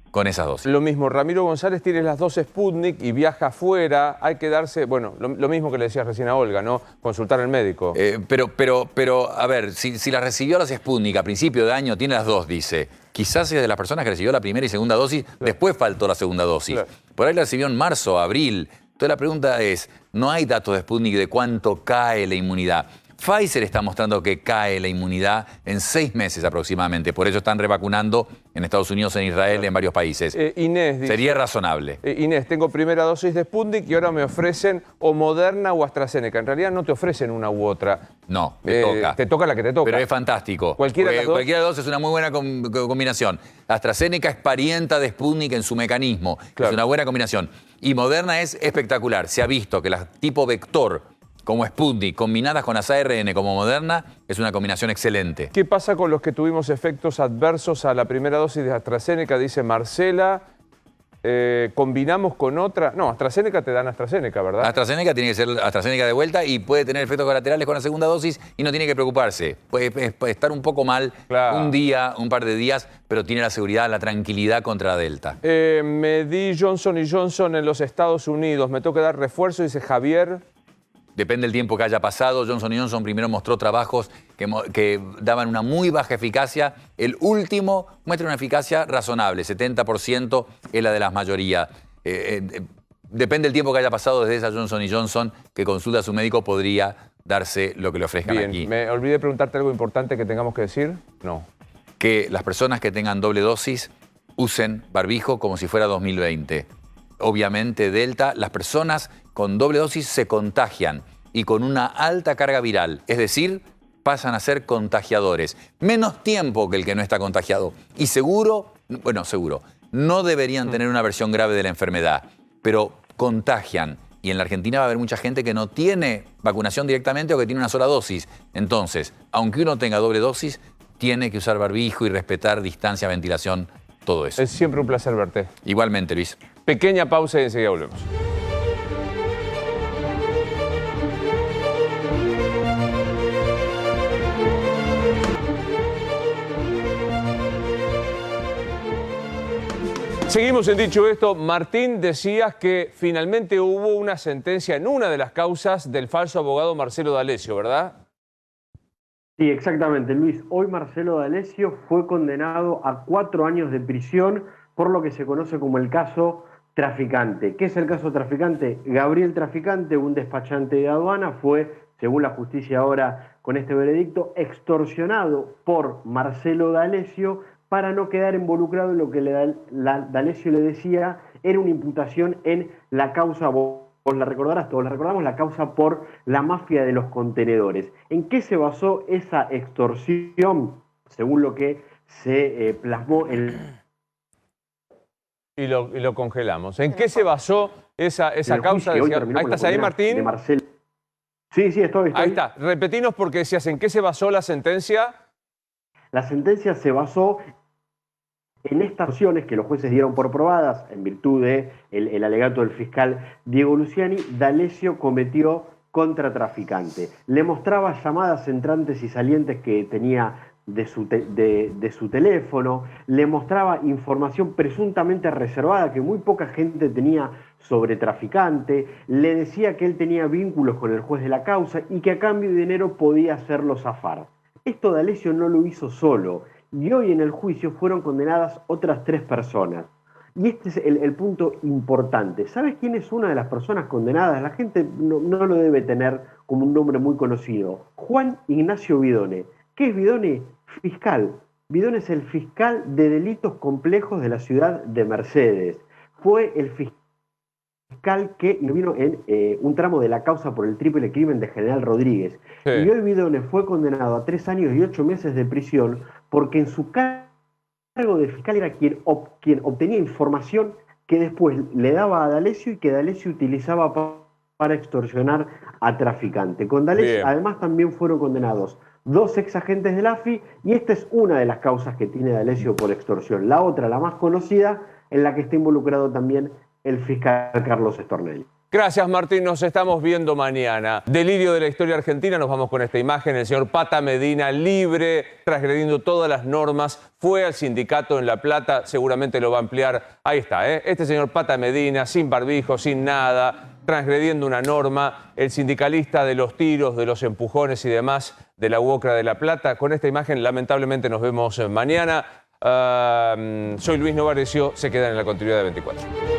con esas dosis. Lo mismo, Ramiro González tiene las 2 Sputnik y viaja afuera, hay que darse, bueno, lo mismo que le decías recién a Olga, ¿no? Consultar al médico. Pero, a ver, si la recibió las Sputnik a principio de año, tiene las 2, dice. Quizás es de las personas que recibió la primera y segunda dosis, después faltó la segunda dosis. Por ahí la recibió en marzo, abril. Entonces la pregunta es, no hay datos de Sputnik de cuánto cae la inmunidad. Pfizer está mostrando que cae la inmunidad en 6 meses aproximadamente. Por eso están revacunando en Estados Unidos, en Israel, en varios países. Inés dice, sería razonable. Inés, tengo primera dosis de Sputnik y ahora me ofrecen o Moderna o AstraZeneca. En realidad no te ofrecen una u otra. No, te toca. Te toca la que te toca. Pero es fantástico. Cualquiera de las dos es una muy buena combinación. AstraZeneca es parienta de Sputnik en su mecanismo. Es una buena combinación. Y Moderna es espectacular. Se ha visto que las tipo vector, como Sputnik, combinadas con las ARN como Moderna, es una combinación excelente. ¿Qué pasa con los que tuvimos efectos adversos a la primera dosis de AstraZeneca? Dice Marcela. ¿Combinamos con otra? No, AstraZeneca te dan AstraZeneca, ¿verdad? AstraZeneca tiene que ser AstraZeneca de vuelta y puede tener efectos colaterales con la segunda dosis y no tiene que preocuparse. Puede estar un poco mal un día, un par de días, pero tiene la seguridad, la tranquilidad contra la Delta. Me di Johnson & Johnson en los Estados Unidos. Me tengo que dar refuerzo, dice Javier. Depende del tiempo que haya pasado. Johnson & Johnson primero mostró trabajos que daban una muy baja eficacia. El último muestra una eficacia razonable, 70% es la de la mayoría. Depende del tiempo que haya pasado desde esa Johnson & Johnson, que consulta a su médico, podría darse lo que le ofrezcan aquí. Me olvidé de preguntarte algo importante que tengamos que decir. No. Que las personas que tengan doble dosis usen barbijo como si fuera 2020. Obviamente, Delta, las personas con doble dosis se contagian y con una alta carga viral, es decir, pasan a ser contagiadores. Menos tiempo que el que no está contagiado. Y seguro, no deberían tener una versión grave de la enfermedad, pero contagian. Y en la Argentina va a haber mucha gente que no tiene vacunación directamente o que tiene una sola dosis. Entonces, aunque uno tenga doble dosis, tiene que usar barbijo y respetar distancia, ventilación, todo eso. Es siempre un placer verte. Igualmente, Luis. Pequeña pausa y enseguida volvemos. Seguimos en Dicho Esto. Martín, decías que finalmente hubo una sentencia en una de las causas del falso abogado Marcelo D'Alessio, ¿verdad? Sí, exactamente, Luis. Hoy Marcelo D'Alessio fue condenado a 4 años de prisión por lo que se conoce como el caso Traficante. ¿Qué es el caso Traficante? Gabriel Traficante, un despachante de aduana, fue, según la justicia ahora con este veredicto, extorsionado por Marcelo D'Alessio para no quedar involucrado en lo que D'Alessio le decía era una imputación en la causa la recordarás, todos la recordamos, la causa por la mafia de los contenedores. ¿En qué se basó esa extorsión? Según lo que se plasmó en... Y lo congelamos. ¿En qué se basó esa causa? Ahí estás ahí, Martín. De Marcel. Sí, estoy. Ahí está. Repetinos porque decías, ¿en qué se basó la sentencia? La sentencia se basó en estas acciones que los jueces dieron por probadas en virtud del alegato del fiscal Diego Luciani. D'Alessio cometió contra traficante. Le mostraba llamadas entrantes y salientes que tenía de su teléfono, le mostraba información presuntamente reservada que muy poca gente tenía sobre traficante, le decía que él tenía vínculos con el juez de la causa y que a cambio de dinero podía hacerlo zafar. Esto D'Alessio no lo hizo solo, y hoy en el juicio fueron condenadas otras 3 personas. Y este es el punto importante. ¿Sabes quién es una de las personas condenadas? La gente no lo debe tener como un nombre muy conocido. Juan Ignacio Vidone. ¿Qué es Vidone? Fiscal. Vidone es el fiscal de delitos complejos de la ciudad de Mercedes. Fue el fiscal que intervino en un tramo de la causa por el triple crimen de General Rodríguez. Sí. Y hoy Vidone fue condenado a 3 años y 8 meses de prisión porque en su cargo de fiscal era quien obtenía información que después le daba a D'Alessio y que D'Alessio utilizaba para extorsionar a traficante. Con D'Alessio además también fueron condenados 2 ex agentes del AFI y esta es una de las causas que tiene D'Alessio por extorsión. La otra, la más conocida, en la que está involucrado también el fiscal Carlos Stornelli. Gracias, Martín. Nos estamos viendo mañana. Delirio de la historia argentina. Nos vamos con esta imagen. El señor Pata Medina, libre, transgrediendo todas las normas, fue al sindicato en La Plata. Seguramente lo va a ampliar. Ahí está, ¿eh? Este señor Pata Medina, sin barbijo, sin nada, transgrediendo una norma. El sindicalista de los tiros, de los empujones y demás de la UOCRA de La Plata. Con esta imagen, lamentablemente, nos vemos mañana. Soy Luis Novarecio. Se quedan en la continuidad de 24.